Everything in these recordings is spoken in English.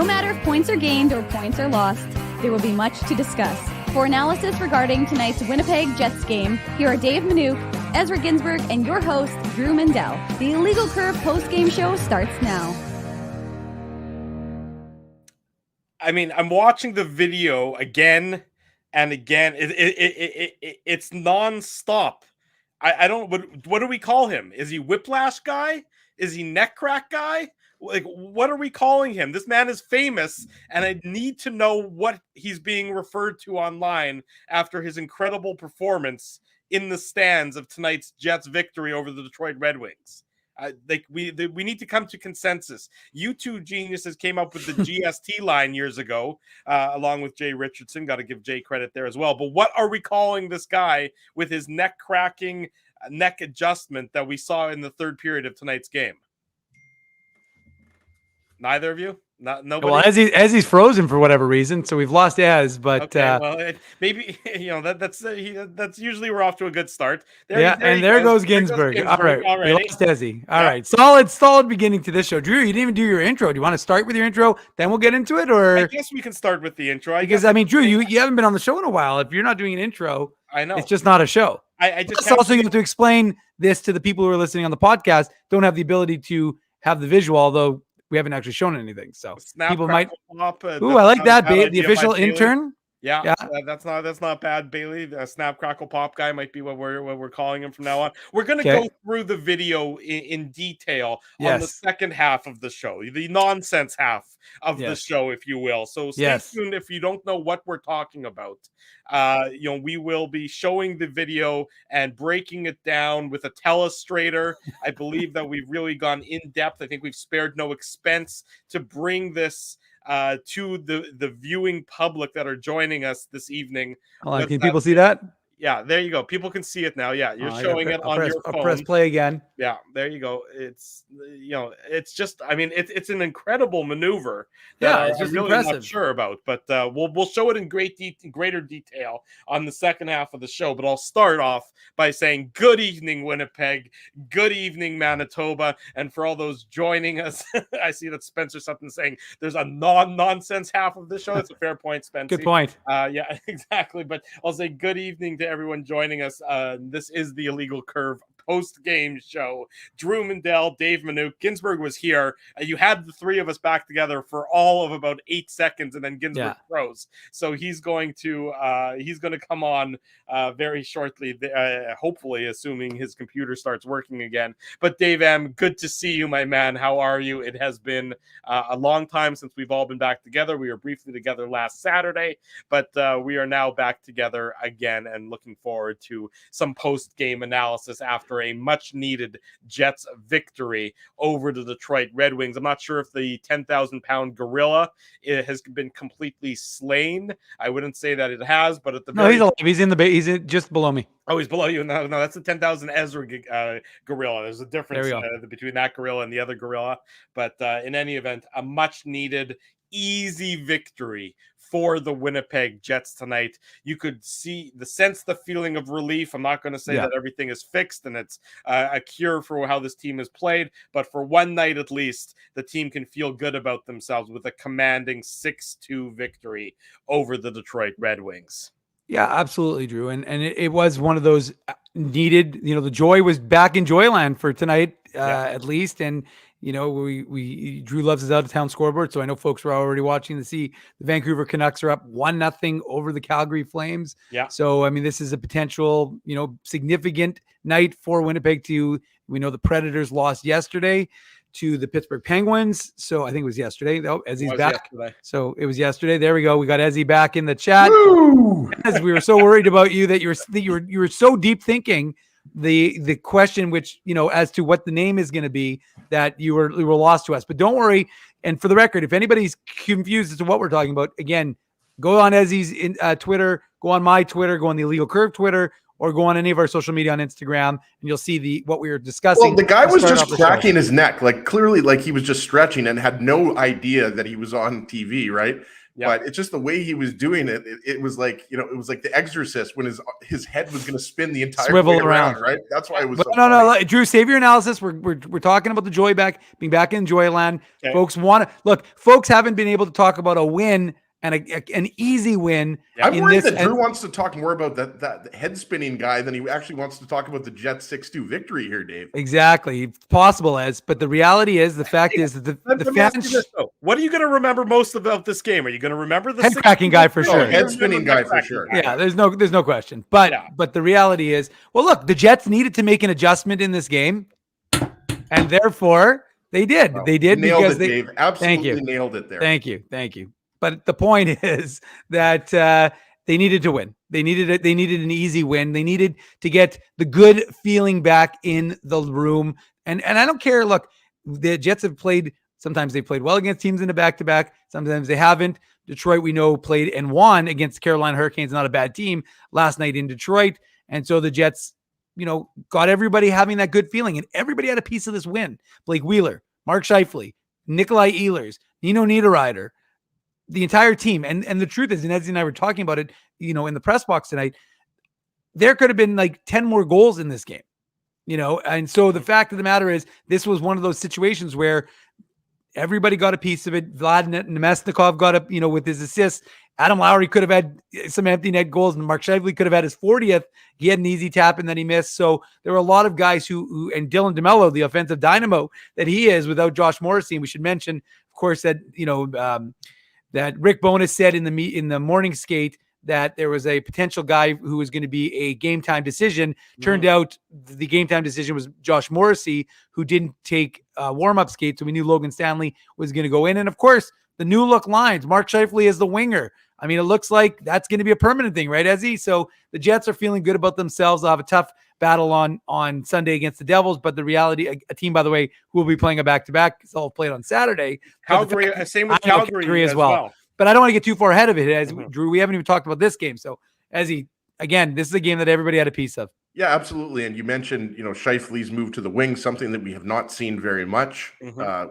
No matter if points are gained or points are lost, there will be much to discuss. For analysis regarding tonight's Winnipeg Jets game, here are Dave Manouk, Ezra Ginsburg, and your host, Drew Mandel. The Illegal Curve post-game show starts now. I mean, I'm watching the video again and again. It's nonstop. I don't. What do we call him? Is he whiplash guy? Is he neck crack guy? Like, what are we calling him? This man is famous, and I need to know what he's being referred to online after his incredible performance in the stands of tonight's Jets victory over the Detroit Red Wings. We need to come to consensus. You two geniuses came up with the GST line years ago, along with Jay Richardson. Got to give Jay credit there as well. But what are we calling this guy with his neck cracking neck adjustment that we saw in the third period of tonight's game? Neither of you? Nobody? Well, as he's frozen for whatever reason, so we'h lost Ez. But okay, well, maybe that's usually we're off to a good start. There goes Ginsburg. All right, we lost Ezzy. All right, solid beginning to this show. Drew, you didn't even do your intro. Do you want to start with your intro, then we'll get into it, or I guess we can start with the intro. Drew, you haven't been on the show in a while. If you're not doing an intro, I know it's just not a show. I just also you have to explain this to the people who are listening on the podcast. Don't have the ability to have the visual, although we haven't actually shown anything, so people might. Ooh, I like that. The official intern. Yeah, that's not bad. Bailey, the snap crackle pop guy, might be what we're calling him from now on. We're gonna go through the video in detail on the second half of the show, the nonsense half of the show, if you will. So stay tuned if you don't know what we're talking about. We will be showing the video and breaking it down with a telestrator. I believe that we've really gone in depth. I think we've spared no expense to bring this to the viewing public that are joining us this evening. Can people see that? Yeah, there you go. People can see it now. Yeah, you're showing it on your phone. I'll press play again. Yeah, there you go. It's it's just, I mean, it's an incredible maneuver that it's just I'm really impressive. not sure about, but we'll show it in greater detail on the second half of the show. But I'll start off by saying good evening, Winnipeg. Good evening, Manitoba. And for all those joining us, I see that Spencer's something saying there's a nonsense half of the show. That's a fair point, Spencer. Good point. Yeah, exactly. But I'll say good evening to everyone joining us. This is the Illegal Curve post-game show. Drew Mandel, Dave Manouk, Ginsburg was here. You had the three of us back together for all of about 8 seconds, and then Ginsburg froze. So he's going to come on very shortly, hopefully, assuming his computer starts working again. But Dave M., good to see you, my man. How are you? It has been a long time since we've all been back together. We were briefly together last Saturday, but we are now back together again and looking forward to some post-game analysis after a much-needed Jets victory over the Detroit Red Wings. I'm not sure if the 10,000-pound gorilla has been completely slain. I wouldn't say that it has, but at the he's alive. He's just below me. Oh, he's below you. No, that's the 10,000 Ezra gorilla. There's a difference between that gorilla and the other gorilla. But in any event, a much-needed, easy victory for the Winnipeg Jets tonight. You could sense the feeling of relief. I'm not going to say that everything is fixed and it's a cure for how this team has played, but for one night at least, the team can feel good about themselves with a commanding 6-2 victory over the Detroit Red Wings. Yeah, absolutely, Drew. And it was one of those needed, the joy was back in Joyland for tonight, at least. And, Drew loves his out-of-town scoreboard, so I know folks were already watching to see the Vancouver Canucks are up 1-0 over the Calgary Flames. Yeah. So, I mean, this is a potential, significant night for Winnipeg we know the Predators lost yesterday to the Pittsburgh Penguins. So I think it was yesterday, though, as he's back. Yesterday. So it was yesterday. There we go. We got Ezzy back in the chat. As we were so worried about you that you were so deep thinking the question, which, as to what the name is going to be, that you were lost to us. But don't worry. And for the record, if anybody's confused as to what we're talking about, again, go on Ezzy's Twitter, go on my Twitter, go on the Illegal Curve Twitter, or go on any of our social media on Instagram, and you'll see what we were discussing. Well, the guy was just cracking his neck, like clearly, like he was just stretching and had no idea that he was on TV, right? Yep. But it's just the way he was doing it. It was like, you know, it was like The Exorcist when his head was going to spin the entire swivel way around, right? That's why it was. No, Drew, save your analysis. We're talking about the joy being back in Joyland. Okay. Folks haven't been able to talk about a win and an easy win. I'm worried that Drew wants to talk more about that head spinning guy than he actually wants to talk about the Jets 6-2 victory here, Dave. Exactly. It's possible, but the reality is, the fact is that the fans. What are you going to remember most about this game? Are you going to remember the head cracking guy for sure? Head spinning guy for sure. Yeah, there's no question. But the reality is, well, look, the Jets needed to make an adjustment in this game, and therefore they did. Well, they did nailed because it, Dave. Absolutely nailed it there. Thank you. But the point is that they needed to win. They needed an easy win. They needed to get the good feeling back in the room. And I don't care. Look, the Jets have played. Sometimes they played well against teams in a back-to-back. Sometimes they haven't. Detroit, we know, played and won against the Carolina Hurricanes. Not a bad team last night in Detroit. And so the Jets, got everybody having that good feeling. And everybody had a piece of this win. Blake Wheeler, Mark Schiefele, Nikolai Ehlers, Nino Niederreiter, the entire team. And the truth is, and Ezzy and I were talking about it, in the press box tonight, there could have been like 10 more goals in this game, and so the fact of the matter is, this was one of those situations where everybody got a piece of it. Vlad Nemesnikov got up, with his assists. Adam Lowry could have had some empty net goals, and Mark Schiefele could have had his 40th. He had an easy tap and then he missed. So there were a lot of guys who and Dylan Demello, the offensive dynamo that he is without Josh Morrissey. And we should mention, of course, that, that Rick Bowness said in the morning skate that there was a potential guy who was going to be a game time decision. Turned out the game time decision was Josh Morrissey, who didn't take warm-up skates. So we knew Logan Stanley was going to go in. And of course, the new look lines, Mark Schiefele is the winger. I mean, it looks like that's going to be a permanent thing, right, Ezzy? So the Jets are feeling good about themselves. They'll have a tough battle on Sunday against the Devils, but the reality, a team, by the way, who will be playing a back-to-back, it's all played on Saturday. Calgary, same with Calgary as well. But I don't want to get too far ahead of it, Drew. We haven't even talked about this game. So, again, this is a game that everybody had a piece of. Yeah, absolutely. And you mentioned, Scheifele's move to the wing, something that we have not seen very much.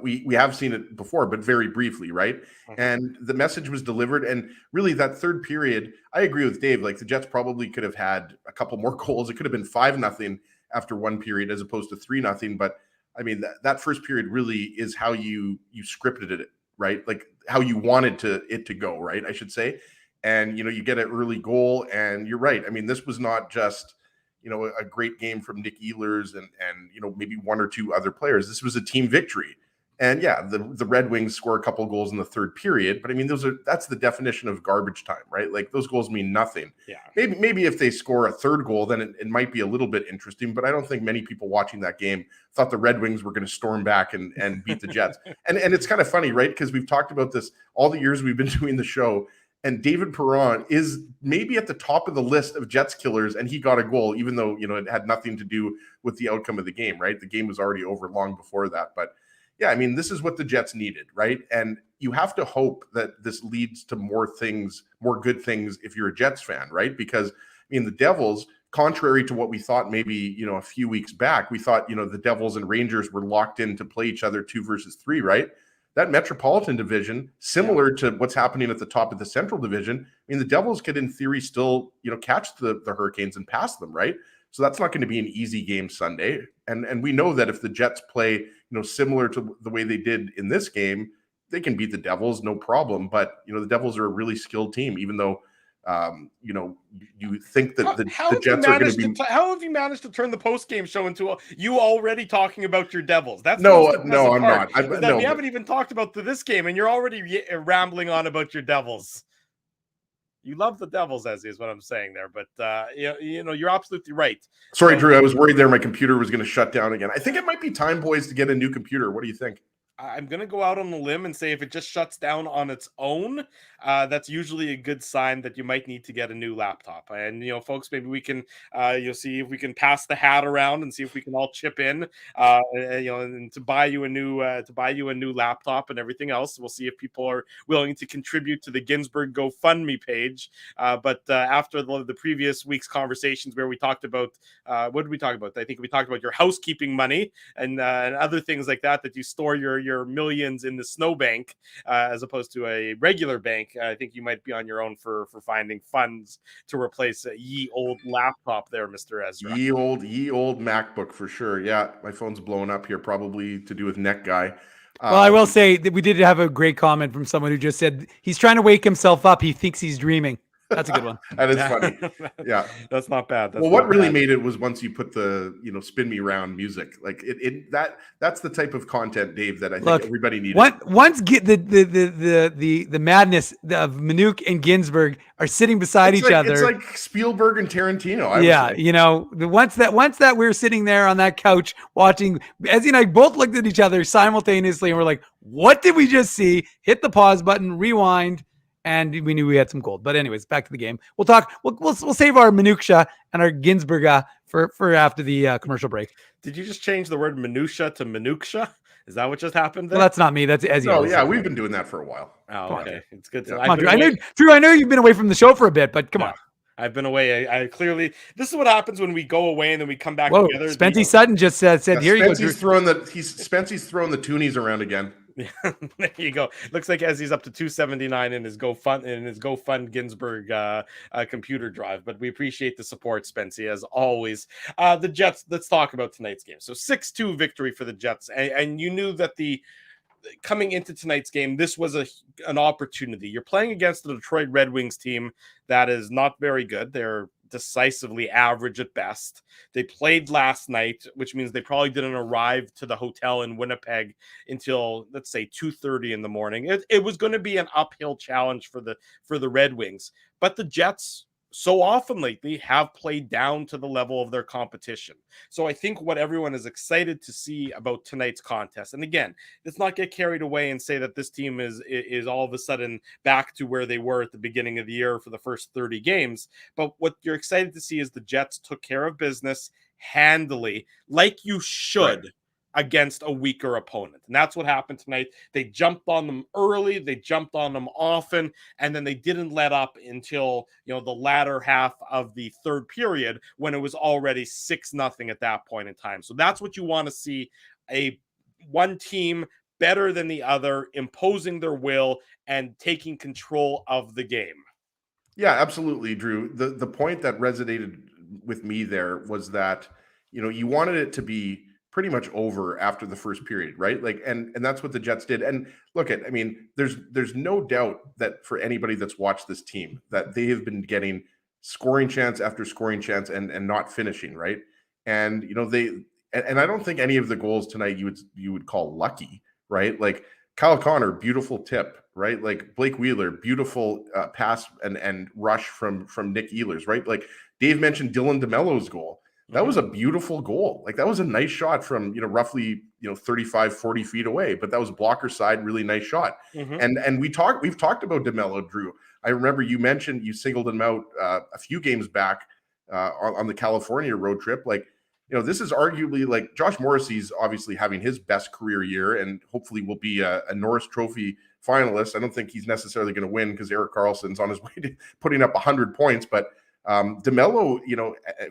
We have seen it before, but very briefly, right? And the message was delivered. And really, that third period, I agree with Dave. Like, the Jets probably could have had a couple more goals. It could have been 5-0 after one period as opposed to 3-0. But I mean, that first period really is how you scripted it, right? Like how you wanted it to go, right? I should say. And, you get an early goal, and you're right. I mean, this was not just, a great game from Nick Ehlers and maybe one or two other players. This was a team victory. And yeah, the Red Wings score a couple goals in the third period, but I mean, that's the definition of garbage time, right? Like those goals mean nothing. Yeah. Maybe if they score a third goal, then it might be a little bit interesting, but I don't think many people watching that game thought the Red Wings were going to storm back and beat the Jets. and it's kind of funny, right? Because we've talked about this all the years we've been doing the show. And David Perron is maybe at the top of the list of Jets killers, and he got a goal, even though, it had nothing to do with the outcome of the game, right? The game was already over long before that. But yeah, I mean, this is what the Jets needed, right? And you have to hope that this leads to more good things if you're a Jets fan, right? Because, I mean, the Devils, contrary to what we thought maybe, a few weeks back, we thought, the Devils and Rangers were locked in to play each other 2 versus 3, right? That Metropolitan Division, similar to what's happening at the top of the Central Division, I mean, the Devils could, in theory, still, catch the Hurricanes and pass them, right? So that's not going to be an easy game Sunday. And we know that if the Jets play, similar to the way they did in this game, they can beat the Devils, no problem. But, the Devils are a really skilled team, even though, you think that the Jets are going to be. How have you managed to turn the post-game show into you already talking about your Devils? That's no, I'm not. We haven't even talked about this game, and you're already rambling on about your Devils. You love the Devils, as is what I'm saying there, but you're absolutely right. Sorry, Drew, I was worried there my computer was going to shut down again. I think it might be time, boys, to get a new computer. What do you think? I'm going to go out on a limb and say if it just shuts down on its own, that's usually a good sign that you might need to get a new laptop. And, folks, maybe we can, see if we can pass the hat around and see if we can all chip in, and to buy you a new laptop and everything else. We'll see if people are willing to contribute to the Ginsburg GoFundMe page. But after the previous week's conversations where we talked about, what did we talk about? I think we talked about your housekeeping money and other things like that you store your millions in the snowbank as opposed to a regular bank. I think you might be on your own for finding funds to replace a ye old laptop there, Mr. Ezra. Ye old MacBook for sure. Yeah, my phone's blowing up here, probably to do with Neck Guy. Well, I will say that we did have a great comment from someone who just said he's trying to wake himself up. He thinks he's dreaming. That's a good one. That is funny. Yeah, that's not bad. What really made it was once you put the spin me round music, like that's the type of content, Dave, that I think everybody needed. Once get the madness of Manuk and Ginsburg are sitting beside each other. It's like Spielberg and Tarantino. Once that we were sitting there on that couch watching, Ezzy and I both looked at each other simultaneously and we're like, "What did we just see?" Hit the pause button, rewind. And we knew we had some gold. But anyways, back to the game. We'll talk. We'll save our minutia and our Ginsburg for after the commercial break. Did you just change the word minutia to minutia? Is that what just happened there? Well, that's not me. That's Ezzy. No, yeah, we've been doing that for a while. Oh, okay. It's good. Come on, Drew. I know you've been away from the show for a bit, but come on. I've been away. I clearly. This is what happens when we go away and then we come back together. Spency Sutton just said, "Here you go." Spency's throwing the toonies around again. Yeah, there you go. Looks like as he's up to 279 in his GoFund Ginsburg computer drive. But we appreciate the support, Spency, as always. The Jets. Let's talk about tonight's game. So 6-2 victory for the Jets, and you knew that coming into tonight's game, this was an opportunity. You're playing against the Detroit Red Wings team that is not very good. They're decisively average at best. They played last night, which means they probably didn't arrive to the hotel in Winnipeg until, let's say, 2:30 in the morning. It was going to be an uphill challenge for the Red Wings, but the Jets so often lately have played down to the level of their competition. So I think what everyone is excited to see about tonight's contest, and again, let's not get carried away and say that this team is all of a sudden back to where they were at the beginning of the year for the first 30 games. But what you're excited to see is the Jets took care of business handily, like you should. Right. Against a weaker opponent. And that's what happened tonight. They jumped on them early, they jumped on them often, and then they didn't let up until the latter half of the third period when it was already 6-0 at that point in time. So that's what you want to see, one team better than the other, imposing their will and taking control of the game. Yeah, absolutely, Drew. The point that resonated with me there was that, you wanted it to be pretty much over after the first period, right? Like, and that's what the Jets did. And there's no doubt that for anybody that's watched this team, that they have been getting scoring chance after scoring chance and not finishing, right? And and I don't think any of the goals tonight you would call lucky, right? Like Kyle Connor, beautiful tip, right? Like Blake Wheeler, beautiful pass and rush from Nick Ehlers, right? Like Dave mentioned Dylan Demello's goal. That was a beautiful goal. Like that was a nice shot from, roughly, 35, 40 feet away, but that was blocker side, really nice shot. Mm-hmm. And we've talked about Demello, Drew. I remember you mentioned you singled him out a few games back on the California road trip. Like, this is arguably like Josh Morrissey's obviously having his best career year and hopefully will be a Norris Trophy finalist. I don't think he's necessarily going to win because Erik Karlsson's on his way to putting up 100 points, but Demello,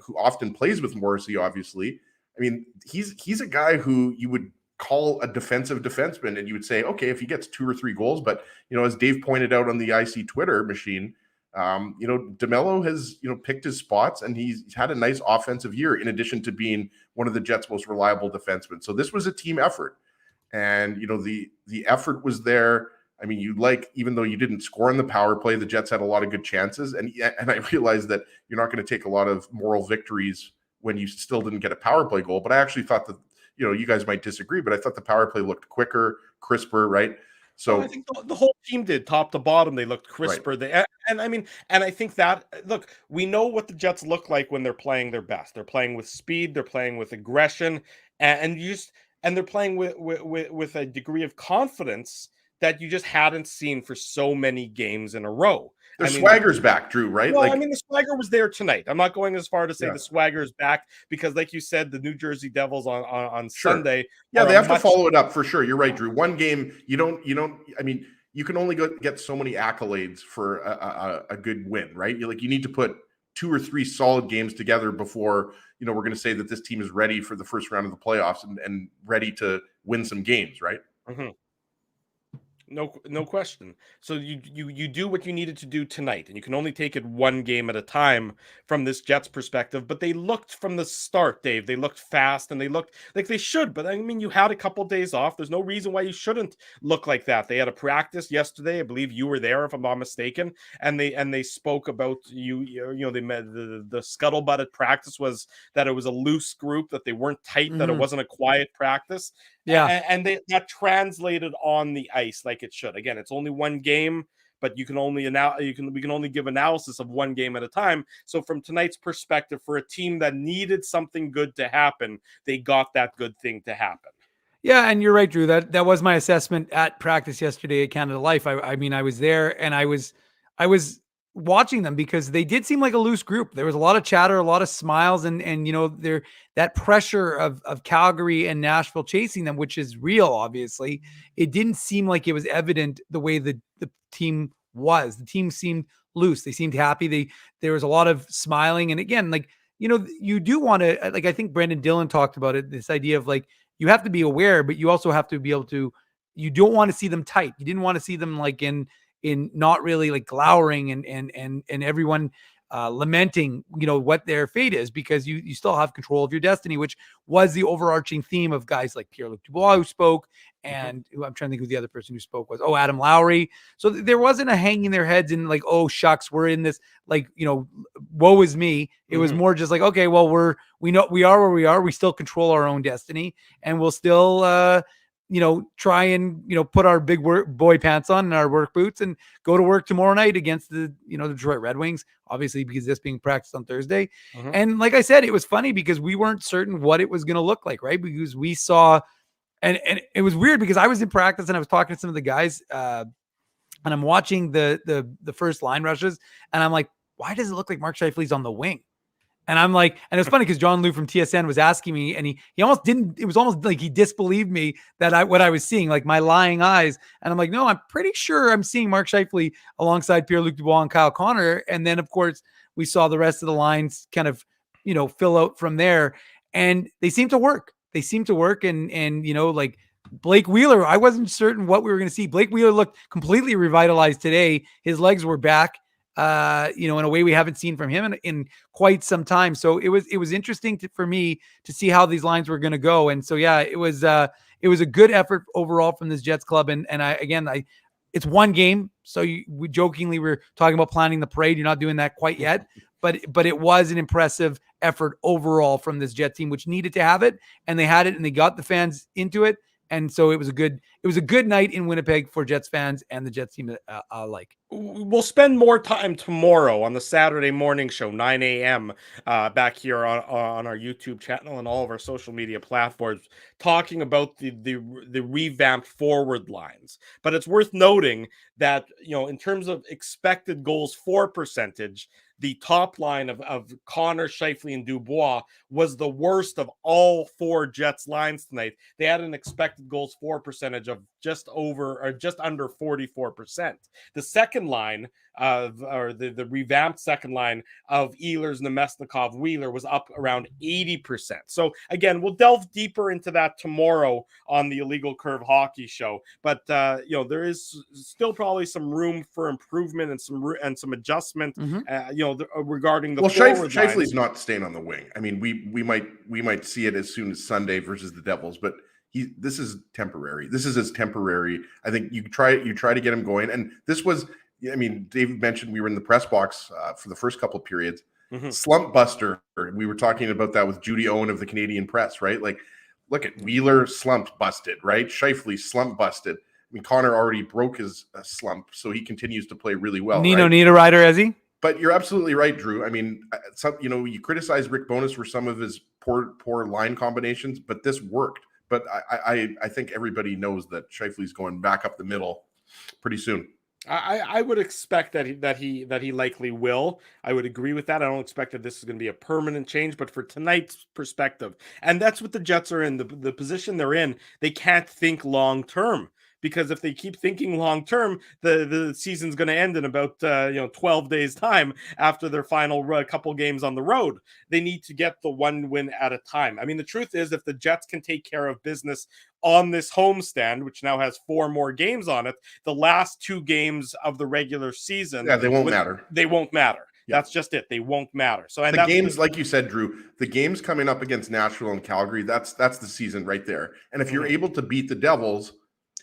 who often plays with Morrissey, obviously, I mean, he's a guy who you would call a defensive defenseman and you would say, okay, if he gets 2 or 3 goals, but, as Dave pointed out on the IC Twitter machine, Demello has, picked his spots and he's had a nice offensive year in addition to being one of the Jets' most reliable defensemen. So this was a team effort and, the effort was there. I mean, even though you didn't score on the power play, the Jets had a lot of good chances. And I realized that you're not going to take a lot of moral victories when you still didn't get a power play goal. But I actually thought that, you guys might disagree, but I thought the power play looked quicker, crisper, right? So I think the whole team did, top to bottom. They looked crisper. Right. And I think that, look, we know what the Jets look like when they're playing their best. They're playing with speed. They're playing with aggression. And you just, and they're playing with a degree of confidence that you just hadn't seen for so many games in a row. Their swagger's back, Drew, right? Well, the swagger was there tonight. I'm not going as far to say the swagger is back because, like you said, the New Jersey Devils on Sunday. Yeah, they have to follow it up for sure. You're right, Drew. One game, you don't. I mean, you can only get so many accolades for a good win, right? You need to put 2 or 3 solid games together before we're going to say that this team is ready for the first round of the playoffs and ready to win some games, right? Mm-hmm. No question. So you do what you needed to do tonight, and you can only take it one game at a time from this Jets perspective. But they looked from the start, Dave. They looked fast, and they looked like they should. But I mean, you had a couple days off. There's no reason why you shouldn't look like that. They had a practice yesterday. I believe you were there, if I'm not mistaken. And they spoke about they met the scuttlebutt at practice was that it was a loose group, that they weren't tight, that it wasn't a quiet practice. Yeah, and that translated on the ice like it should. Again, it's only one game, but we can only give analysis of one game at a time. So from tonight's perspective, for a team that needed something good to happen, they got that good thing to happen. Yeah, and you're right, Drew. That was my assessment at practice yesterday at Canada Life. I mean, I was there and I was watching them because they did seem like a loose group. There was a lot of chatter, a lot of smiles, and there that pressure of Calgary and Nashville chasing them, which is real, obviously. It didn't seem like it was evident the way the team was. The team seemed loose. They seemed happy. There was a lot of smiling. And again, you do want to, I think Brendan Dillon talked about it, this idea of you have to be aware, but you also have to be able to, you don't want to see them tight. You didn't want to see them in not really glowering and everyone lamenting, what their fate is, because you still have control of your destiny, which was the overarching theme of guys like Pierre-Luc Dubois who spoke. And I'm trying to think who the other person who spoke was. Adam Lowry. So there wasn't a hanging their heads in oh shucks, we're in this, woe is me. It was more just okay, well, we know we are where we are. We still control our own destiny, and we'll still, try and, put our big boy pants on and our work boots and go to work tomorrow night against the Detroit Red Wings, obviously, because this being practiced on Thursday. And like I said, it was funny because we weren't certain what it was going to look like, right? Because we saw, and it was weird because I was in practice and I was talking to some of the guys and I'm watching the first line rushes and I'm like, why does it look like Mark Scheifele's on the wing? And I'm like, and it's funny because John Liu from TSN was asking me, and he almost didn't. It was almost like he disbelieved me that what I was seeing, my lying eyes. And I'm like, no, I'm pretty sure I'm seeing Mark Scheifele alongside Pierre-Luc Dubois and Kyle Connor. And then of course we saw the rest of the lines kind of, fill out from there, and they seem to work. And Blake Wheeler, I wasn't certain what we were going to see. Blake Wheeler looked completely revitalized today. His legs were back. In a way we haven't seen from him in quite some time. So it was interesting for me to see how these lines were going to go. And so, yeah, it was a good effort overall from this Jets club. And it's one game. So we jokingly were talking about planning the parade. You're not doing that quite yet, but it was an impressive effort overall from this Jet team, which needed to have it, and they had it, and they got the fans into it. And so it was a good night in Winnipeg for Jets fans and the Jets team alike. We'll spend more time tomorrow on the Saturday morning show, 9 a.m. Back here on our YouTube channel and all of our social media platforms, talking about the revamped forward lines. But it's worth noting that, in terms of expected goals for percentage, the top line of Connor, Scheifele, and Dubois was the worst of all 4 Jets lines tonight. They had an expected goals for percentage of just under 44%. The second line the revamped second line of Ehlers, Nemesnikov, Wheeler was up around 80%. So again, we'll delve deeper into that tomorrow on the Illegal Curve Hockey Show. But there is still probably some room for improvement and some adjustment. Regarding the Scheifele's not staying on the wing. I mean, we might see it as soon as Sunday versus the Devils, but this is temporary. This is as temporary. I think you try to get him going, and this was. I mean, David mentioned we were in the press box for the first couple of periods. Slump buster. We were talking about that with Judy Owen of the Canadian Press, right? Look at Wheeler slump busted, right? Shifley slump busted. I mean, Connor already broke his slump, so he continues to play really well. Nino need a rider, has he? But you're absolutely right, Drew. I mean, you criticize Rick Bowness for some of his poor line combinations, but this worked. but I think everybody knows that Schiefele's going back up the middle pretty soon. I would expect that he likely will. I would agree with that. I don't expect that this is going to be a permanent change, but for tonight's perspective, and that's what the Jets are in, the position they're in, they can't think long term. Because if they keep thinking long term, the season's going to end in about 12 days time after their final couple games on the road. They need to get the one win at a time. I mean, the truth is, if the Jets can take care of business on this homestand, which now has 4 more games on it, the last 2 games of the regular season, they won't matter. They won't matter. Yeah. That's just it. They won't matter. So and the games, like you said, Drew, the games coming up against Nashville and Calgary, that's the season right there. And if you're able to beat the Devils,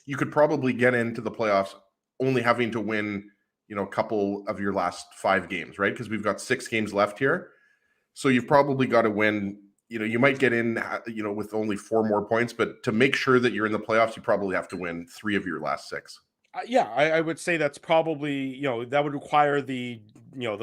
you could probably get into the playoffs only having to win, a couple of your last 5 games, right? Because we've got 6 games left here. So you've probably got to win, you might get in, with only 4 more points, but to make sure that you're in the playoffs, you probably have to win 3 of your last 6. I would say that's probably, that would require the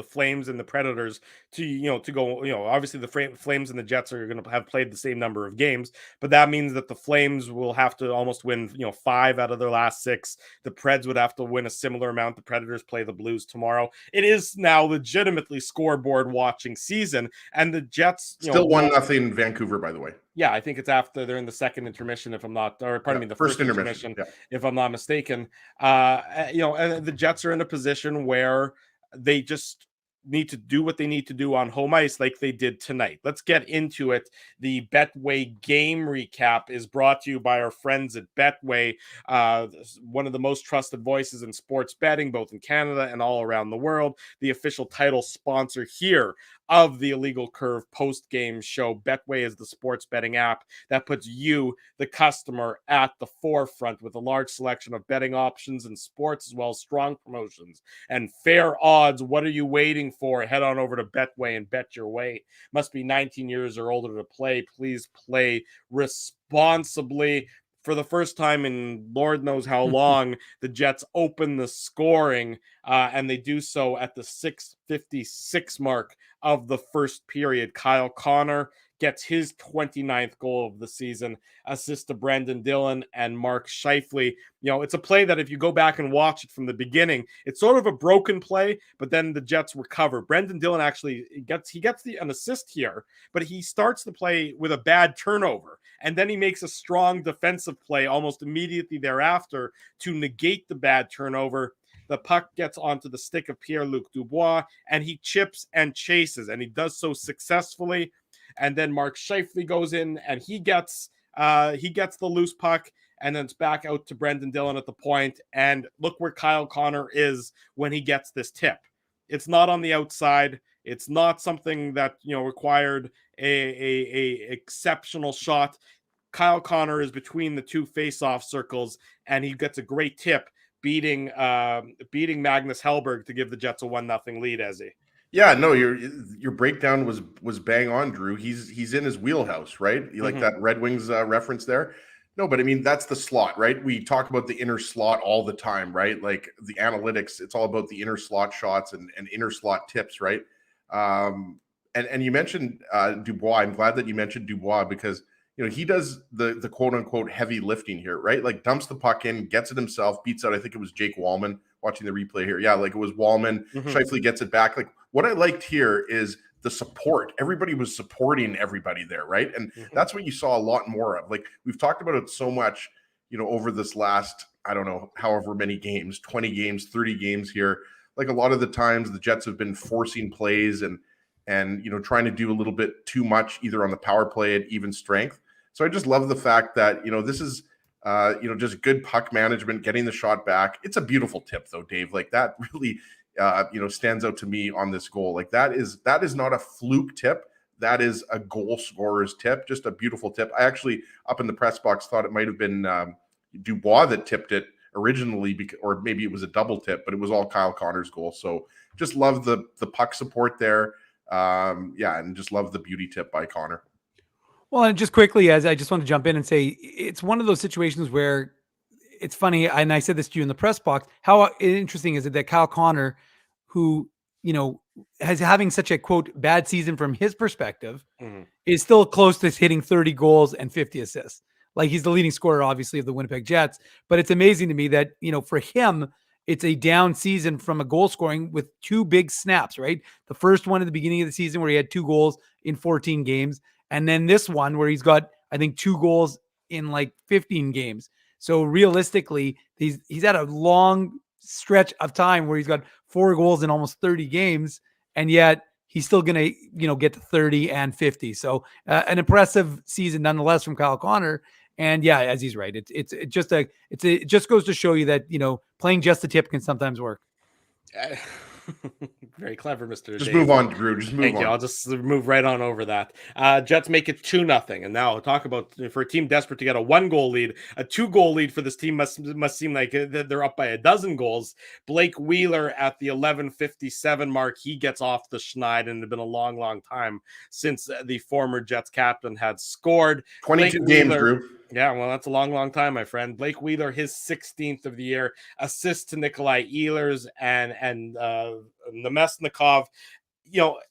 Flames and the Predators to go, obviously the Flames and the Jets are going to have played the same number of games, but that means that the Flames will have to almost win, 5 out of their last 6. The Preds would have to win a similar amount. The Predators play the Blues tomorrow. It is now legitimately scoreboard watching season, and the Jets still 1-0 Vancouver, by the way. Yeah, I think it's after they're in the second intermission, if I'm not, or pardon me, the first intermission, if I'm not mistaken. And the Jets are in a position where they just need to do what they need to do on home ice like they did tonight. Let's get into it. The Betway game recap is brought to you by our friends at Betway, one of the most trusted voices in sports betting, both in Canada and all around the world. The official title sponsor here of the Illegal Curve post-game show. Betway is the sports betting app that puts you, the customer, at the forefront with a large selection of betting options in sports, as well as strong promotions and fair odds. What are you waiting for? Head on over to Betway and bet your way. Must be 19 years or older to play. Please play responsibly. For the first time in Lord knows how long, the Jets open the scoring, and they do so at the 6:56 mark of the first period. Kyle Connor gets his 29th goal of the season, assist to Brendan Dillon and Mark Schiefele. It's a play that if you go back and watch it from the beginning, it's sort of a broken play, but then the Jets recover. Brendan Dillon actually gets an assist here, but he starts the play with a bad turnover, and then he makes a strong defensive play almost immediately thereafter to negate the bad turnover. The puck gets onto the stick of Pierre-Luc Dubois, and he chips and chases, and he does so successfully. And then Mark Schiefele goes in, and he gets the loose puck, and then it's back out to Brendan Dillon at the point. And look where Kyle Connor is when he gets this tip. It's not on the outside. It's not something that required a exceptional shot. Kyle Connor is between the 2 face-off circles, and he gets a great tip, beating Magnus Hellberg to give the Jets a 1-0 lead. Ezzy. Yeah, no, your breakdown was bang on, Drew. He's in his wheelhouse, right? You like that Red Wings reference there? No, but I mean, that's the slot, right? We talk about the inner slot all the time, right? Like the analytics, it's all about the inner slot shots and inner slot tips, right? And you mentioned Dubois. I'm glad that you mentioned Dubois because he does the quote unquote heavy lifting here, right? Like dumps the puck in, gets it himself, beats out. I think it was Jake Wallman watching the replay here. Yeah, like it was Wallman. Schiefele gets it back. Like what I liked here is the support. Everybody was supporting everybody there, right? And that's what you saw a lot more of. Like we've talked about it so much, over this last, I don't know, however many games, 20 games, 30 games here. Like a lot of the times the Jets have been forcing plays and trying to do a little bit too much either on the power play at even strength. So I just love the fact that, this is, just good puck management, getting the shot back. It's a beautiful tip though, Dave. Like that really, stands out to me on this goal. Like that is not a fluke tip. That is a goal scorer's tip. Just a beautiful tip. I actually up in the press box thought it might've been Dubois that tipped it originally, or maybe it was a double tip, but it was all Kyle Connor's goal. So just love the puck support there. And just love the beauty tip by Connor. Well, and just quickly, as I just want to jump in and say, it's one of those situations where it's funny, and I said this to you in the press box, how interesting is it that Kyle Connor, who, has having such a, quote, bad season from his perspective, is still close to hitting 30 goals and 50 assists. Like, he's the leading scorer, obviously, of the Winnipeg Jets. But it's amazing to me that, for him, it's a down season from a goal scoring with 2 big snaps, right? The first one at the beginning of the season where he had 2 goals in 14 games. And then this one where he's got, I think, 2 goals in like 15 games. So realistically, he's had a long stretch of time where he's got 4 goals in almost 30 games. And yet he's still going to, get to 30 and 50. So an impressive season nonetheless from Kyle Connor. And yeah, as he's right, it just goes to show you that, playing just the tip can sometimes work. Very clever, Mr. Just Dave. move on, Drew. Just move Thank on. you. I'll just move right on over that. Jets make it 2-0. And now talk about, for a team desperate to get a 1-goal lead, a 2-goal lead for this team must seem like they're up by a dozen goals. Blake Wheeler at the 11:57 mark, he gets off the schneid, and it's been a long, long time since the former Jets captain had scored. 22 games, Drew. Yeah, well, that's a long, long time, my friend. Blake Wheeler, his 16th of the year, assist to Nikolai Ehlers and Nemesnikov.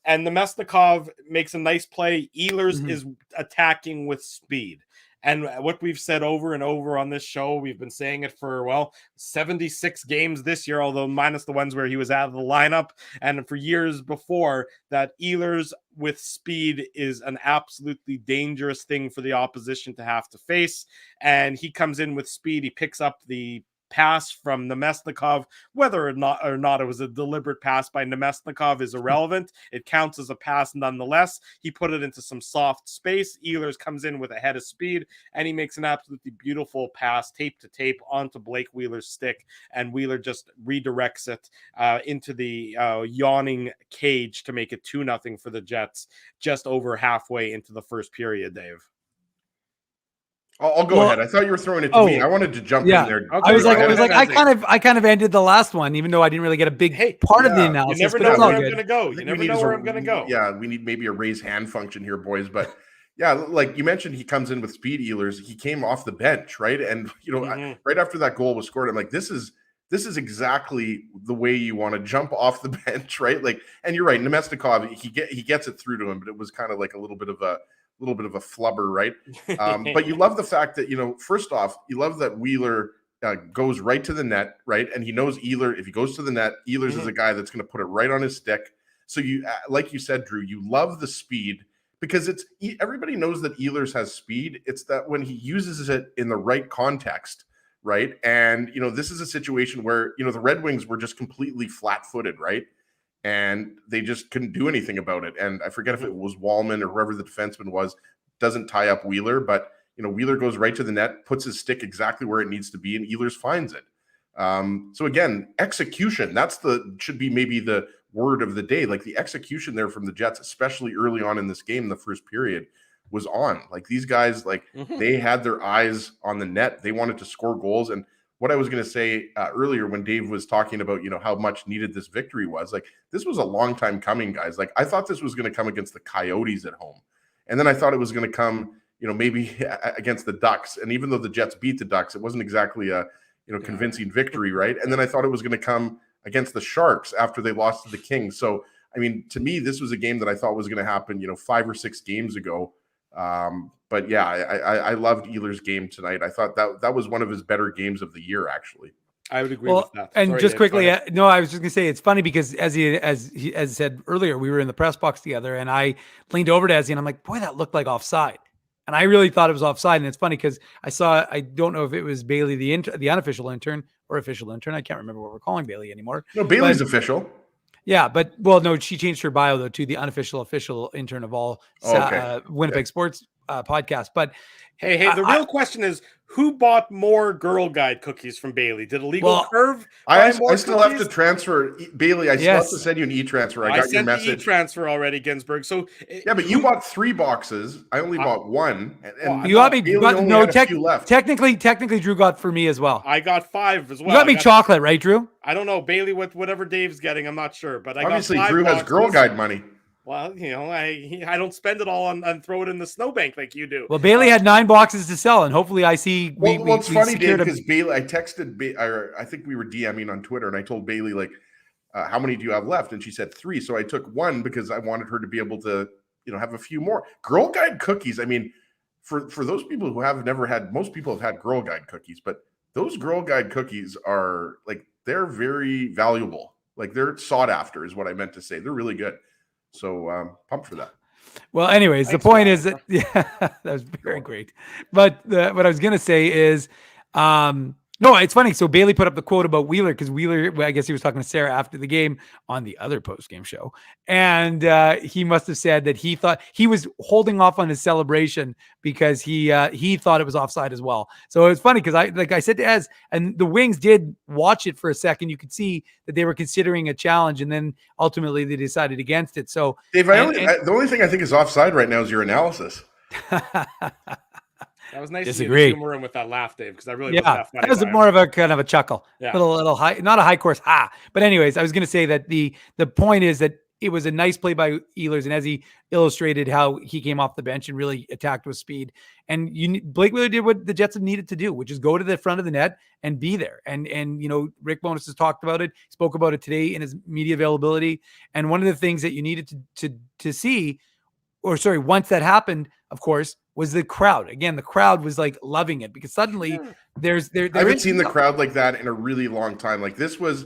And Nemesnikov makes a nice play. Ehlers is attacking with speed. And what we've said over and over on this show, we've been saying it for, 76 games this year, although minus the ones where he was out of the lineup. And for years before that, Ehlers with speed is an absolutely dangerous thing for the opposition to have to face. And he comes in with speed. He picks up the pass from Nemesnikov. Whether or not it was a deliberate pass by Nemesnikov is irrelevant. It counts as a pass nonetheless. He put it into some soft space. Ehlers comes in with a head of speed, and he makes an absolutely beautiful pass, tape to tape, onto Blake Wheeler's stick, and Wheeler just redirects it into the yawning cage to make it 2-0 for the Jets, just over halfway into the first period, Dave. I'll go ahead. I thought you were throwing it to me. I wanted to jump in there. Okay. I kind of ended the last one, even though I didn't really get a big part of the analysis. You never know where I'm going to go. You never know where I'm going to go. Yeah, we need maybe a raise hand function here, boys. But yeah, like you mentioned, he comes in with speed. Ehlers. He came off the bench, right? And right after that goal was scored, I'm like, this is exactly the way you want to jump off the bench, right? Like, and you're right, Nemesnikov, he gets it through to him, but it was kind of like a little bit of a flubber, right? But you love the fact that, first off, you love that Wheeler goes right to the net, right? And he knows Ehlers, if he goes to the net, Ehlers is a guy that's going to put it right on his stick. So you, like you said, Drew, you love the speed because everybody knows that Ehlers has speed. It's that when he uses it in the right context, right? And, this is a situation where, the Red Wings were just completely flat-footed, right? And they just couldn't do anything about it. And I forget if it was Wallman or whoever the defenseman was, doesn't tie up Wheeler, but Wheeler goes right to the net, puts his stick exactly where it needs to be, and Ehlers finds it. So again, execution, should be maybe the word of the day. Like the execution there from the Jets, especially early on in this game, the first period, was on. Like these guys, they had their eyes on the net. They wanted to score goals. And what I was going to say earlier when Dave was talking about, how much needed this victory was, like, this was a long time coming, guys. Like, I thought this was going to come against the Coyotes at home. And then I thought it was going to come, maybe against the Ducks. And even though the Jets beat the Ducks, it wasn't exactly a, convincing victory, right? And then I thought it was going to come against the Sharks after they lost to the Kings. So, I mean, to me, this was a game that I thought was going to happen, 5 or 6 games ago. But yeah, I loved Ehlers' game tonight. I thought that was one of his better games of the year, actually. I would agree with that. And just quickly, I was just gonna say it's funny because as he said earlier, we were in the press box together, and I leaned over to Ezzy, and I'm like, boy, that looked like offside. And I really thought it was offside. And it's funny because I don't know if it was Bailey, the unofficial intern or official intern. I can't remember what we're calling Bailey anymore. No, Bailey's official. Yeah, but no, she changed her bio though to the unofficial official intern of all Winnipeg sports podcast. But hey, the real question is, who bought more Girl Guide cookies from Bailey? Did Illegal Curve? I still have to transfer Bailey. I still have to send you an e-transfer. I got your message. I sent the e-transfer already, Ginsburg. So yeah, but you bought 3 boxes. I only bought 1. And you got me. Technically, Drew got for me as well. I got 5 as well. You got me chocolate, right, Drew? I don't know, Bailey, with whatever Dave's getting. I'm not sure, but obviously got 5 Drew boxes. has Girl Guide money. Well, I don't spend it all and throw it in the snowbank like you do. Well, Bailey had 9 boxes to sell, and hopefully I see. It's funny, Dave, because Bailey, I texted, I think we were DMing on Twitter, and I told Bailey, like, how many do you have left? And she said 3. So I took 1 because I wanted her to be able to, have a few more. Girl Guide cookies, I mean, for those people who have never had, most people have had Girl Guide cookies, but those Girl Guide cookies are like, they're very valuable. Like they're sought after is what I meant to say. They're really good. So pumped for that. Well, anyways, the point is that, yeah, that was very great. But what I was going to say is, no, it's funny. So Bailey put up the quote about Wheeler because Wheeler, I guess he was talking to Sarah after the game on the other post-game show. And he must have said that he thought he was holding off on his celebration because he thought it was offside as well. So it was funny because I said to Ez, and the Wings did watch it for a second. You could see that they were considering a challenge, and then ultimately they decided against it. So Dave, the only thing I think is offside right now is your analysis. That was nice Disagree. to humor him with that laugh, Dave, because I really wasn't that funny. That was more of a kind of a chuckle. Yeah. Little high, not a high course. But anyways, I was going to say that the point is that it was a nice play by Ehlers, and as he illustrated how he came off the bench and really attacked with speed. And Blake Wheeler did what the Jets have needed to do, which is go to the front of the net and be there. And Rick Bowness has talked about it, spoke about it today in his media availability. And one of the things that you needed to see, once that happened, of course, was the crowd. Again, the crowd was like loving it because suddenly I haven't seen the crowd like that in a really long time. Like this was,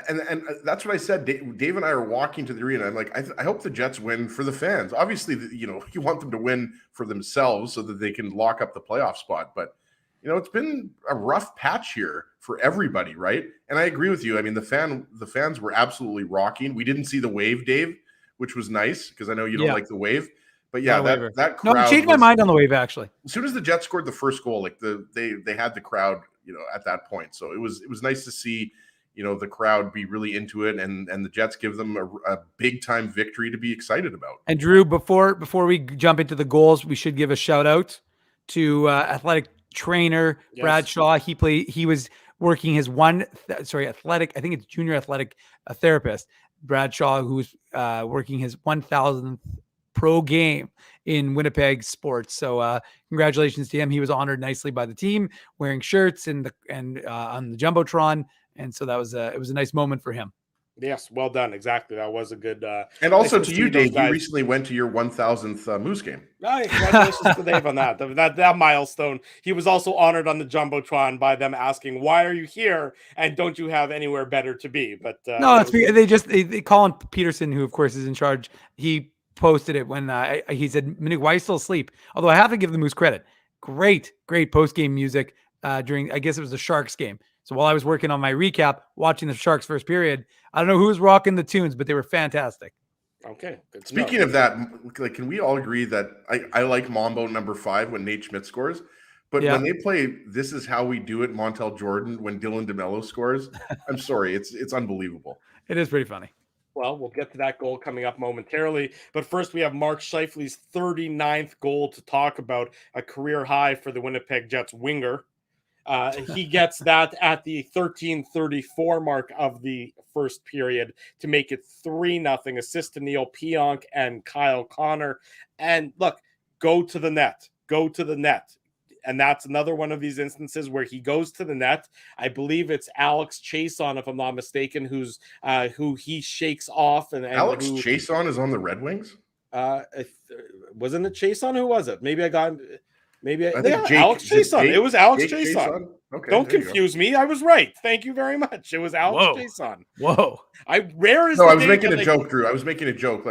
and that's what I said. Dave and I are walking to the arena. I'm like, I hope the Jets win for the fans. Obviously, you want them to win for themselves so that they can lock up the playoff spot. But it's been a rough patch here for everybody, right? And I agree with you. I mean, the fans were absolutely rocking. We didn't see the wave, Dave, which was nice because I know you don't like the wave. But yeah, that crowd. No, I changed my mind on the wave actually. As soon as the Jets scored the first goal, like they had the crowd, at that point. So it was nice to see, the crowd be really into it, and the Jets give them a big time victory to be excited about. And Drew, before we jump into the goals, we should give a shout out to athletic trainer Bradshaw. He was working his athletic. I think it's junior athletic therapist Bradshaw, who's working his 1,000th pro game in Winnipeg sports. So congratulations to him. He was honored nicely by the team, wearing shirts and on the Jumbotron. And so it was a nice moment for him. Yes, well done. Exactly. That was a good. And also to you, Dave, you recently went to your 1,000th Moose game. Congratulations to Dave on that. That milestone. He was also honored on the Jumbotron by them asking, "Why are you here? And don't you have anywhere better to be?" But no, it's they Colin Peterson, who of course is in charge. He posted it when he said, "Manuk, why are you still asleep?" Although I have to give the Moose credit. Great post game music during. I guess it was the Sharks game. So while I was working on my recap, watching the Sharks first period, I don't know who was rocking the tunes, but they were fantastic. Okay. Good Speaking of that, like, can we all agree that I like Mambo number 5 when Nate Schmidt scores, but when they play "This Is How We Do It" Montel Jordan when Dylan Demello scores, I'm sorry, it's unbelievable. It is pretty funny. Well, we'll get to that goal coming up momentarily. But first, we have Mark Scheifele's 39th goal to talk about, a career high for the Winnipeg Jets winger. He gets that at the 13:34 mark of the first period to make it 3-0. Assist to Neil Pionk and Kyle Connor. And look, go to the net. And that's another one of these instances where he goes to the net. I believe it's Alex Chason, if I'm not mistaken, who he shakes off. And Alex Chason is on the Red Wings? Wasn't it Chason? Who was it? Alex Chason. It was Alex Chason. Okay, don't confuse me. I was right. Thank you very much. It was Alex Chason. Whoa. I was making a joke, Drew. I was making a joke.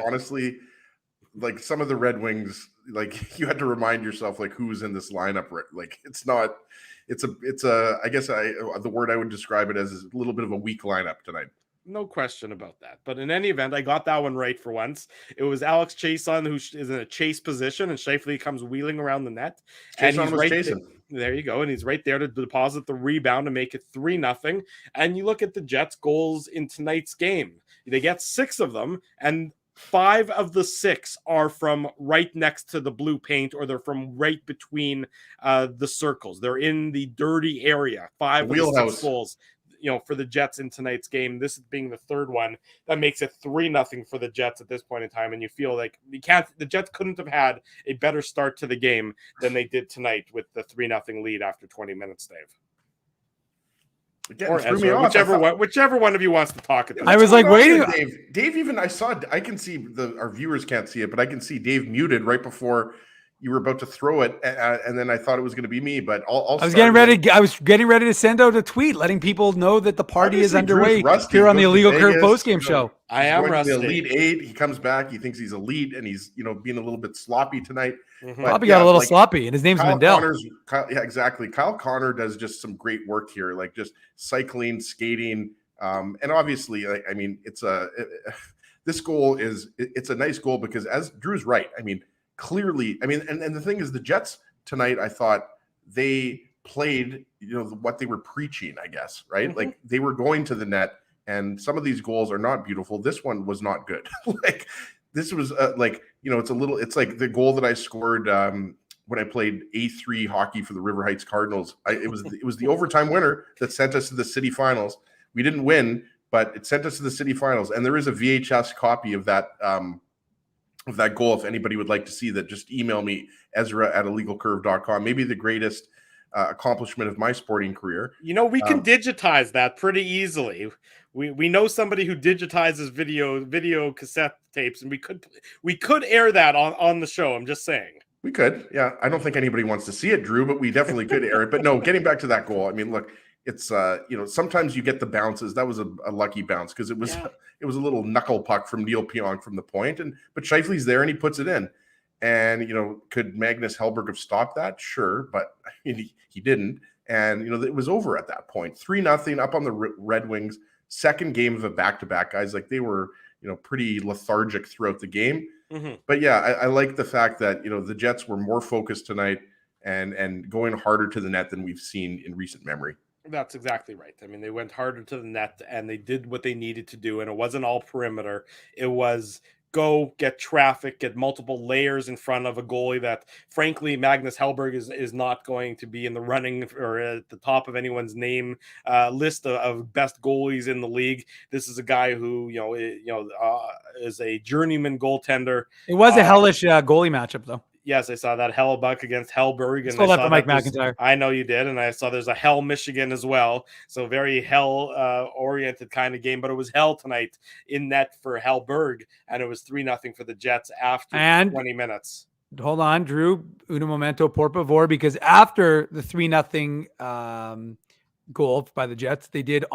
Honestly, like some of the Red Wings, like you had to remind yourself like who's in this lineup. Like it's a I guess the word I would describe it as is a little bit of a weak lineup tonight. No question about that. But in any event, I got that one right for once. It was Alex Chason who is in a chase position, and Schiefele comes wheeling around the net. Chason was chasing. There you go. And he's right there to deposit the rebound and make it 3-0. And you look at the Jets' goals in tonight's game. They get 6 of them, and 5 of the 6 are from right next to the blue paint, or they're from right between the circles. They're in the dirty area. 5 of the 6 goals, for the Jets in tonight's game. This being the third one, that makes it 3-0 for the Jets at this point in time. And you feel like the Jets couldn't have had a better start to the game than they did tonight with the 3-0 lead after 20 minutes, Dave. Again, or Ezra, whichever one of you wants to talk at this. I was like, waiting. Dave, even I can see our viewers can't see it, but I can see Dave muted right before, you were about to throw it, and then I thought it was going to be me. But I was getting ready. I was getting ready to send out a tweet letting people know that the party is underway here on the Illegal Curve postgame show. I am rusty. The Elite Eight. He comes back. He thinks he's elite, and he's being a little bit sloppy tonight. Probably got a little sloppy, and his name's Mendel. Yeah, exactly. Kyle Connor does just some great work here, like just cycling, skating, and obviously, I mean, this goal it's a nice goal because, as Drew's right, I mean, clearly, I mean, and the thing is, the Jets tonight, I thought they played, what they were preaching, I guess, right? Like they were going to the net, and some of these goals are not beautiful. This one was not good. Like this was it's like the goal that I scored when I played A3 hockey for the River Heights Cardinals. It was the overtime winner that sent us to the city finals. We didn't win, but it sent us to the city finals. And there is a VHS copy of that goal. If anybody would like to see that, just email me, Ezra@illegalcurve.com. Maybe the greatest accomplishment of my sporting career. We can digitize that pretty easily. We know somebody who digitizes video cassette tapes, and we could air that on the show. I'm just saying. We could. Yeah. I don't think anybody wants to see it, Drew, but we definitely could air it. But no, getting back to that goal. I mean, look, it's sometimes you get the bounces. That was a lucky bounce because it was a little knuckle puck from Neil Pionk from the point, but Schiefele's there and he puts it in. And could Magnus Hellberg have stopped that? Sure, but he didn't. And it was over at that point. 3-0 up on the Red Wings. Second game of a back-to-back, guys. Like they were pretty lethargic throughout the game. But yeah, I like the fact that the Jets were more focused tonight and going harder to the net than we've seen in recent memory. That's exactly right. I mean, they went harder to the net and they did what they needed to do. And it wasn't all perimeter. It was go get traffic, get multiple layers in front of a goalie that, frankly, Magnus Hellberg is not going to be in the running or at the top of anyone's name list of best goalies in the league. This is a guy who, is a journeyman goaltender. It was a hellish goalie matchup, though. Yes, I saw that Hellbuck against Hellberg. And I saw that for Mike McIntyre. I know you did. And I saw there's a Hell Michigan as well. So very Hell-oriented kind of game. But it was Hell tonight in net for Hellberg. And it was 3-0 for the Jets after 20 minutes. Hold on, Drew. Uno momento, por favor. Because after the 3-0 goal by the Jets, they did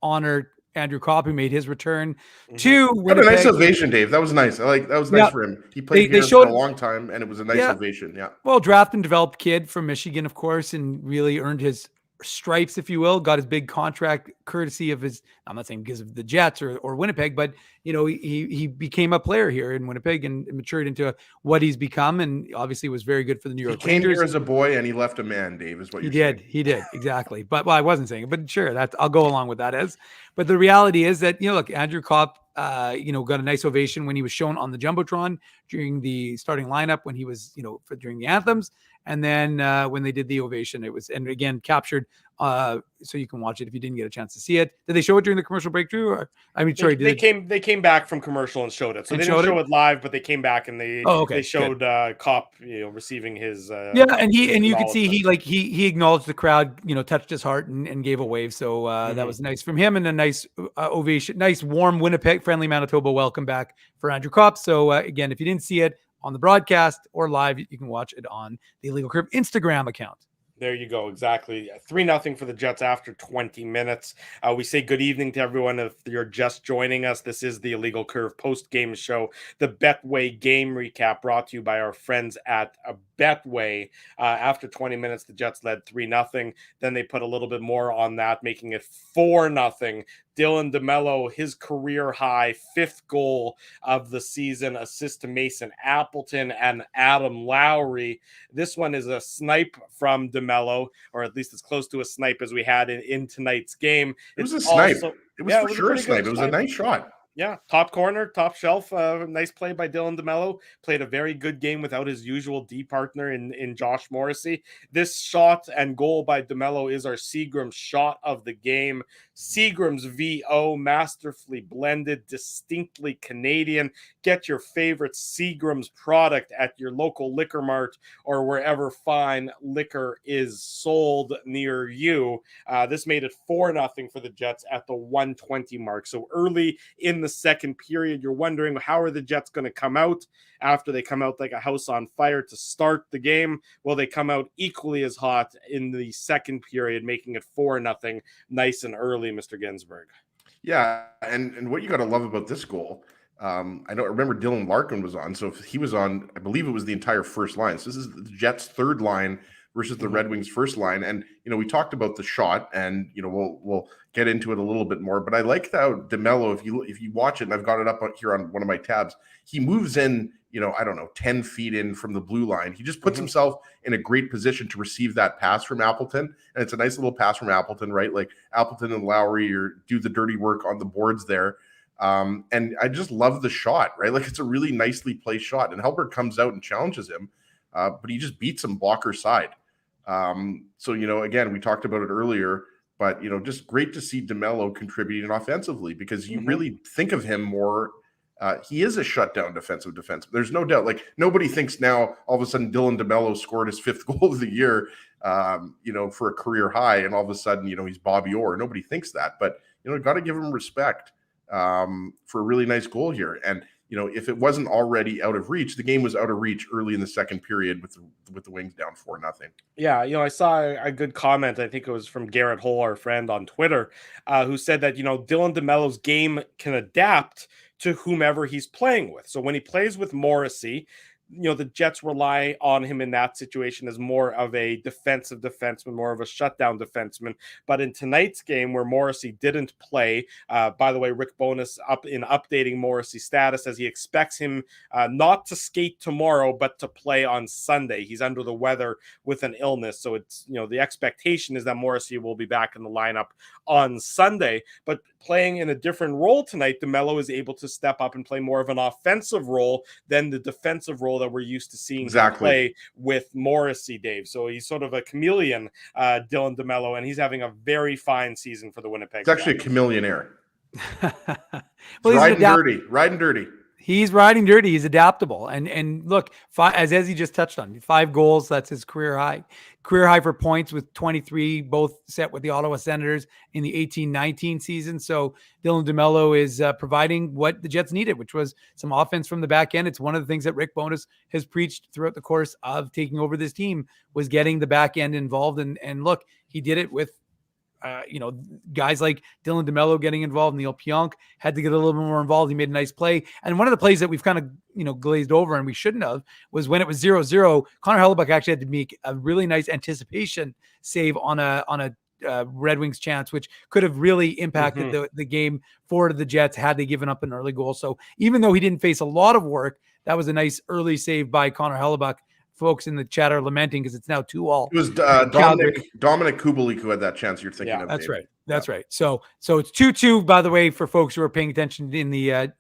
honor Andrew Copp, who made his return to Winnipeg. What a nice ovation, Dave. That was nice. That was nice for him. He played here for a long time, and it was a nice ovation. Yeah. Well, draft and developed kid from Michigan, of course, and really earned his stripes, if you will. Got his big contract courtesy of his. I'm not saying because of the Jets or Winnipeg, but he became a player here in Winnipeg and matured into what he's become, and obviously was very good for the New York Rangers. He came here as a boy and he left a man. Dave, is what you're saying. He did exactly. But I wasn't saying it, but sure, I'll go along with that as. But the reality is that look, Andrew Copp, got a nice ovation when he was shown on the jumbotron during the starting lineup when he was during the anthems. And then when they did the ovation, it was, and again, captured so you can watch it if you didn't get a chance to see it. Did they show it during the commercial breakthrough? Or, I mean, sorry, they came back from commercial and showed it. So they didn't show it live, but they came back and they showed Copp, receiving his and you could see he acknowledged the crowd, touched his heart and gave a wave. So that was nice from him, and a nice ovation, nice warm Winnipeg friendly Manitoba welcome back for Andrew Copp. So again, if you didn't see it on the broadcast or live, you can watch it on the Illegal Curve Instagram account. There you go. Exactly. 3-0 for the Jets after 20 minutes. We say good evening to everyone. If you're just joining us, this is the Illegal Curve post-game show, the Betway game recap brought to you by our friends at Betway. After 20 minutes, the Jets led 3-0. Then they put a little bit more on that, making it 4-0. Dylan Demello, his career high, 5th goal of the season, assist to Mason Appleton and Adam Lowry. This one is a snipe from Demello, or at least as close to a snipe as we had in tonight's game. It was a snipe. It was for sure a snipe. It was a nice shot. Yeah, top corner, top shelf. Nice play by Dylan Demello. Played a very good game without his usual D partner in Josh Morrissey. This shot and goal by Demello is our Seagram's shot of the game. Seagram's VO, masterfully blended, distinctly Canadian. Get your favorite Seagram's product at your local liquor mart or wherever fine liquor is sold near you. This made it 4-0 for the Jets at the 120 mark. So early in in the second period. You're wondering, how are the Jets going to come out after they come out like a house on fire to start the game? Well, they come out equally as hot in the second period, making it 4-0, nice and early, Mr. Ginsburg. Yeah, and what you got to love about this goal, I remember Dylan Larkin was on, so if he was on, I believe it was the entire first line. So this is the Jets' third line versus the Red Wings' first line, and we talked about the shot, and we'll get into it a little bit more. But I like how Demello, if you watch it, and I've got it up here on one of my tabs, he moves in, 10 feet in from the blue line. He just puts himself in a great position to receive that pass from Appleton. And it's a nice little pass from Appleton, right? Like Appleton and Lowry do the dirty work on the boards there. And I just love the shot, right? Like it's a really nicely placed shot. And Helberg comes out and challenges him, but he just beats him blocker side. So, again, we talked about it earlier, but, just great to see Demello contributing offensively because you really think of him more. He is a shutdown defensive. There's no doubt. Like nobody thinks now all of a sudden Dylan Demello scored his 5th goal of the year, for a career high, and all of a sudden, he's Bobby Orr. Nobody thinks that, but got to give him respect for a really nice goal here. And if it wasn't already out of reach, the game was out of reach early in the second period with the Wings down 4-0. Yeah, I saw a good comment. I think it was from Garrett Hull, our friend on Twitter, who said that Dylan DeMello's game can adapt to whomever he's playing with. So when he plays with Morrissey, the Jets rely on him in that situation as more of a defensive defenseman, more of a shutdown defenseman. But in tonight's game where Morrissey didn't play, by the way, Rick Bowness updating Morrissey's status as he expects him not to skate tomorrow, but to play on Sunday. He's under the weather with an illness. So it's, the expectation is that Morrissey will be back in the lineup on Sunday. But playing in a different role tonight, DeMello is able to step up and play more of an offensive role than the defensive role that we're used to seeing him play with Morrissey, Dave. So he's sort of a chameleon, Dylan DeMello, and he's having a very fine season for the Winnipeg. It's actually a chameleonaire. Well, riding dirty. He's riding dirty. He's adaptable. And look, as he just touched on, 5 goals. That's his career high. Career high for points with 23, both set with the Ottawa Senators in the 18-19 season. So Dylan DeMello is providing what the Jets needed, which was some offense from the back end. It's one of the things that Rick Bowness has preached throughout the course of taking over this team, was getting the back end involved. And look, he did it with guys like Dylan DeMello getting involved. Neil Pionk had to get a little bit more involved. He made a nice play. And one of the plays that we've kind of, glazed over and we shouldn't have was when it was 0-0, Connor Hellebuyck actually had to make a really nice anticipation save on a Red Wings chance, which could have really impacted the game for the Jets had they given up an early goal. So even though he didn't face a lot of work, that was a nice early save by Connor Hellebuyck. Folks in the chat are lamenting because it's now 2-2. It was Dominic Kubalik who had that chance you're thinking of. That's right. That's right. So it's 2-2, by the way, for folks who are paying attention in the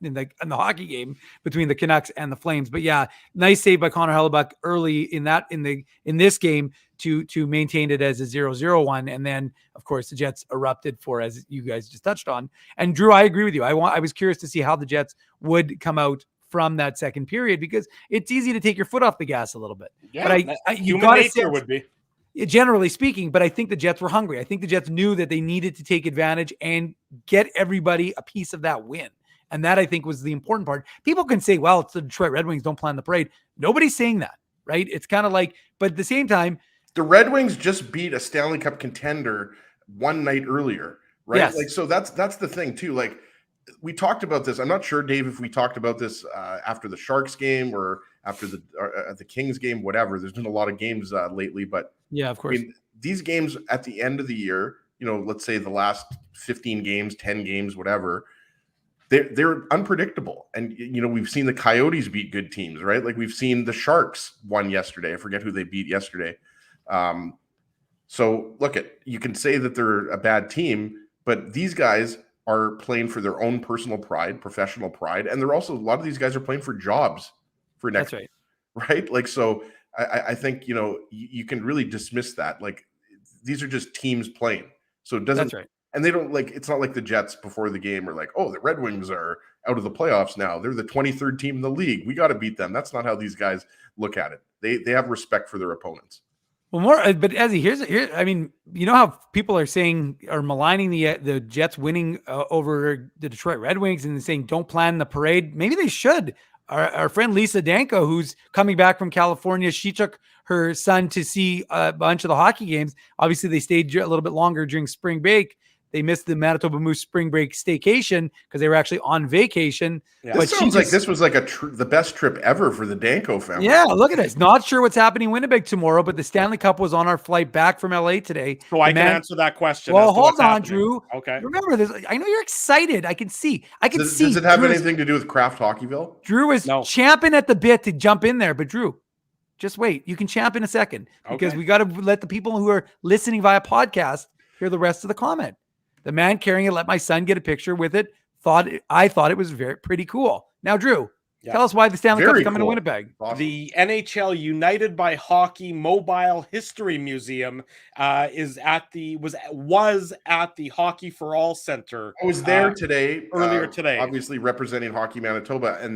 hockey game between the Canucks and the Flames. But yeah, nice save by Connor Hellebuyck early in this game to maintain it as a 0-0-1. And then of course the Jets erupted as you guys just touched on. And Drew, I agree with you. I was curious to see how the Jets would come out from that second period, because it's easy to take your foot off the gas a little bit. Yeah, but human nature would be. Generally speaking, but I think the Jets were hungry. I think the Jets knew that they needed to take advantage and get everybody a piece of that win. And that, I think, was the important part. People can say, well, it's the Detroit Red Wings, don't plan the parade. Nobody's saying that, right? It's kind of like, but at the same time, the Red Wings just beat a Stanley Cup contender one night earlier, right? Yes. Like, so that's the thing too. Like, we talked about this. I'm not sure, Dave, if we talked about this after the Sharks game or after the Kings game, whatever. There's been a lot of games lately, but yeah, of course. I mean, these games at the end of the year, let's say the last 15 games, 10 games, whatever, they're unpredictable. And, we've seen the Coyotes beat good teams, right? Like we've seen the Sharks won yesterday. I forget who they beat yesterday. So look, you can say that they're a bad team, but these guys are playing for their own personal pride, professional pride. And they're also, a lot of these guys are playing for jobs for next year. Right? Like, so I think, you can really dismiss that. Like, these are just teams playing. So it doesn't, and they don't it's not like the Jets before the game are like, oh, the Red Wings are out of the playoffs now. They're the 23rd team in the league. We got to beat them. That's not how these guys look at it. They have respect for their opponents. Well, more, but Ezzy, here. I mean, you know how people are saying are maligning the Jets winning over the Detroit Red Wings and saying don't plan the parade. Maybe they should. Our friend Lisa Danko, who's coming back from California, she took her son to see a bunch of the hockey games. Obviously, they stayed a little bit longer during spring break. They missed the Manitoba Moose spring break staycation because they were actually on vacation. Yeah. This sounds like this was like the best trip ever for the Danko family. Yeah, look at this. Not sure what's happening in Winnipeg tomorrow, but the Stanley Cup was on our flight back from LA today. So I can answer that question. Well, hold on, Drew. Okay. Remember this. I know you're excited. I can see. Does it have anything to do with Kraft Hockeyville? Drew is champing at the bit to jump in there, but Drew, just wait. You can champ in a second because we got to let the people who are listening via podcast hear the rest of the comment. The man carrying it, let my son get a picture with it. I thought it was pretty cool. Now, Drew, tell us why the Stanley Cup is coming to Winnipeg. Awesome. The NHL United by Hockey Mobile History Museum was at the Hockey for All Center. I was there today, earlier today, obviously representing Hockey Manitoba, and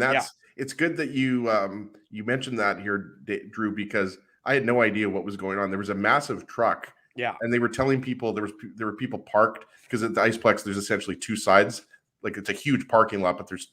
it's good that you mentioned that here, Drew, because I had no idea what was going on. There was a massive truck. Yeah, and they were telling people there were people parked because at the Iceplex there's essentially two sides, like it's a huge parking lot, but there's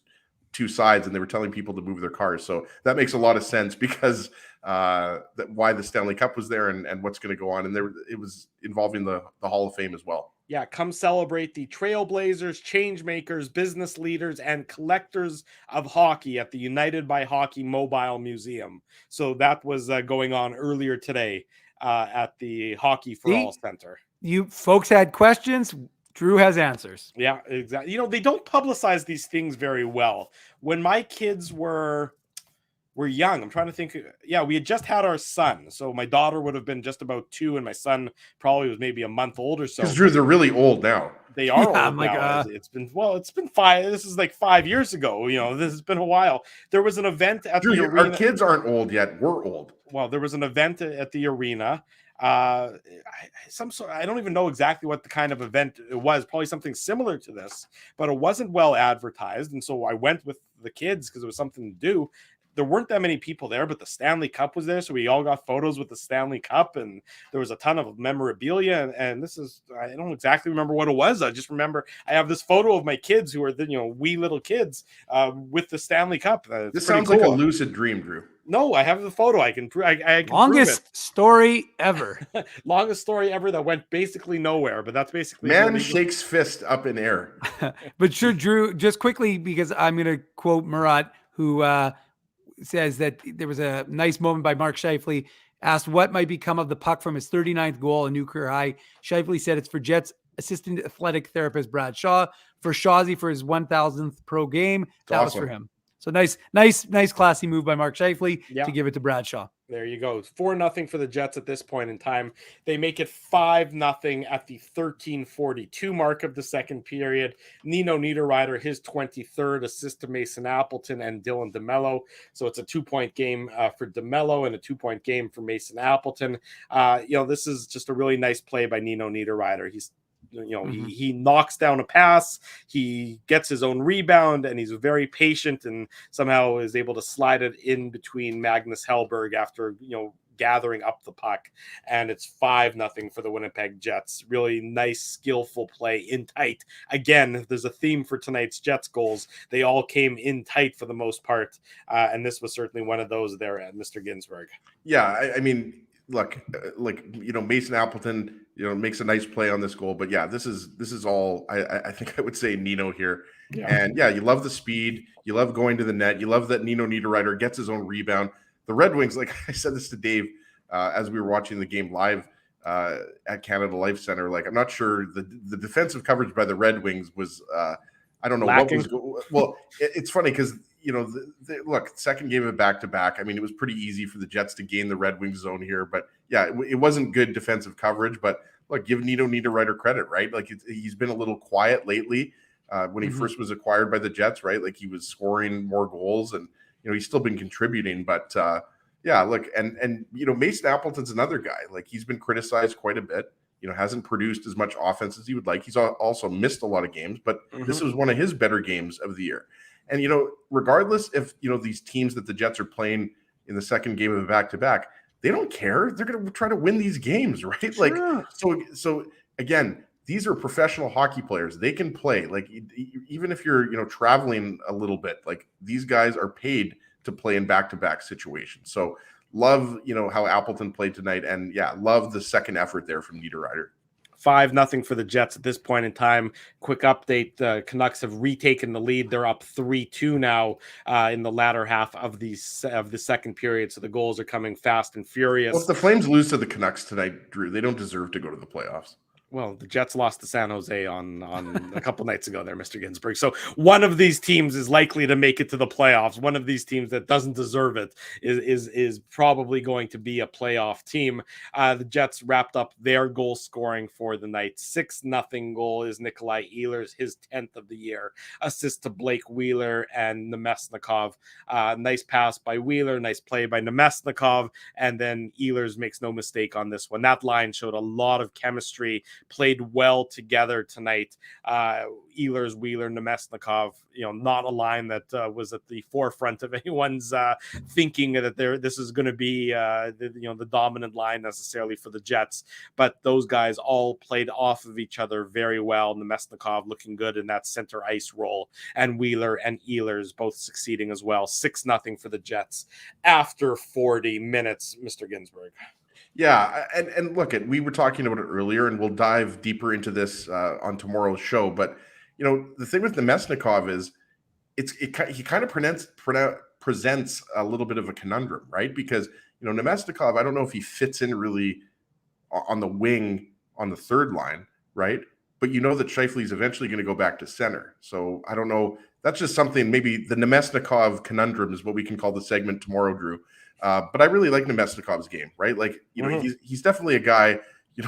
two sides, and they were telling people to move their cars. So that makes a lot of sense because why the Stanley Cup was there and what's going to go on, and it was involving the Hall of Fame as well. Yeah, come celebrate the trailblazers, change makers, business leaders, and collectors of hockey at the United by Hockey Mobile Museum. So that was going on earlier today. At the Hockey for All Center. You folks had questions. Drew has answers. Yeah, exactly. You know, they don't publicize these things very well. When my kids were young, I'm trying to think. Yeah, we had just had our son. So my daughter would have been just about 2, and my son probably was maybe a month old or so. Because Drew, they're really old now. They are old now. It's been 5. This is like 5 years ago. You know, this has been a while. There was an event at the arena. Our kids aren't old yet. We're old. Well, there was an event at the arena. I don't even know exactly what the kind of event it was. Probably something similar to this, but it wasn't well advertised. And so I went with the kids because it was something to do. There weren't that many people there, but the Stanley Cup was there. So we all got photos with the Stanley Cup, and there was a ton of memorabilia. And this is, I don't exactly remember what it was. I just remember I have this photo of my kids who are wee little kids with the Stanley Cup. This sounds like a lucid dream, Drew. No, I have the photo. I can longest story ever. Longest story ever that went basically nowhere, but that's basically man shakes fist up in air. But sure, Drew, just quickly, because I'm going to quote Murat, who says that there was a nice moment by Mark Schiefele, asked what might become of the puck from his 39th goal, a new career high. Schiefele said it's for Jets assistant athletic therapist Brad Shaw, for Shawzy for his 1,000th pro game. That was for him. So nice, classy move by Mark Schiefele to give it to Bradshaw. There you go. 4-0 for the Jets at this point in time. They make it 5-0 at the 13:42 mark of the second period. Nino Niederreiter, his 23rd assist to Mason Appleton and Dylan Demello. So it's a 2-point game for Demello and a 2-point game for Mason Appleton. This is just a really nice play by Nino Niederreiter. He knocks down a pass, he gets his own rebound, and he's very patient and somehow is able to slide it in between Magnus Hellberg after, gathering up the puck. And it's 5-0 for the Winnipeg Jets. Really nice, skillful play in tight. Again, there's a theme for tonight's Jets goals. They all came in tight for the most part. And this was certainly one of those there at Mr. Ginsburg. Yeah, I mean, look, Mason Appleton, makes a nice play on this goal, but this is all I think I would say Nino here. Yeah. And you love the speed, you love going to the net, you love that Nino Niederreiter gets his own rebound. The Red Wings, like I said this to Dave as we were watching the game live at Canada Life Center, like I'm not sure the defensive coverage by the Red Wings was I don't know lacking. What was well. It's funny because look, second game of back-to-back. I mean, it was pretty easy for the Jets to gain the Red Wings zone here, but it wasn't good defensive coverage. But look, give Nino Niederreiter credit, right? Like he's been a little quiet lately. When he first was acquired by the Jets, right? Like he was scoring more goals, and he's still been contributing. But look, and Mason Appleton's another guy. Like he's been criticized quite a bit. Hasn't produced as much offense as he would like. He's also missed a lot of games, but this was one of his better games of the year. And, regardless if, these teams that the Jets are playing in the second game of a back-to-back, they don't care. They're going to try to win these games, right? Sure. Like, so again, these are professional hockey players. They can play. Like, even if you're, traveling a little bit, like these guys are paid to play in back-to-back situations. So love, how Appleton played tonight. And yeah, love the second effort there from Niederreiter. 5-0 for the Jets at this point in time. Quick update: the Canucks have retaken the lead. They're up 3-2 now in the latter half of the second period. So the goals are coming fast and furious. Well, if the Flames lose to the Canucks tonight, Drew, they don't deserve to go to the playoffs. Well, the Jets lost to San Jose on a couple nights ago there, Mr. Ginsburg. So one of these teams is likely to make it to the playoffs. One of these teams that doesn't deserve it is probably going to be a playoff team. The Jets wrapped up their goal scoring for the night. 6-0 goal is Nikolai Ehlers, his 10th of the year. Assist to Blake Wheeler and Nemesnikov. Nice pass by Wheeler, nice play by Nemesnikov, and then Ehlers makes no mistake on this one. That line showed a lot of chemistry, played well together tonight. Ehlers, Wheeler, Nemesnikov, not a line that was at the forefront of anyone's thinking that this is going to be the dominant line necessarily for the Jets, but those guys all played off of each other very well. Nemesnikov looking good in that center ice role, and Wheeler and Ehlers both succeeding as well. 6-0 for the Jets after 40 minutes, Mr. Ginsburg. Yeah, and look, we were talking about it earlier, and we'll dive deeper into this on tomorrow's show. But the thing with Nemesnikov is, he kind of presents a little bit of a conundrum, right? Because Nemesnikov, I don't know if he fits in really on the wing on the third line, right? But that Schiefele is eventually going to go back to center. So I don't know. That's just something. Maybe the Nemesnikov conundrum is what we can call the segment tomorrow, Drew. But I really like Nemesnikov's game, right? Like, he's definitely a guy,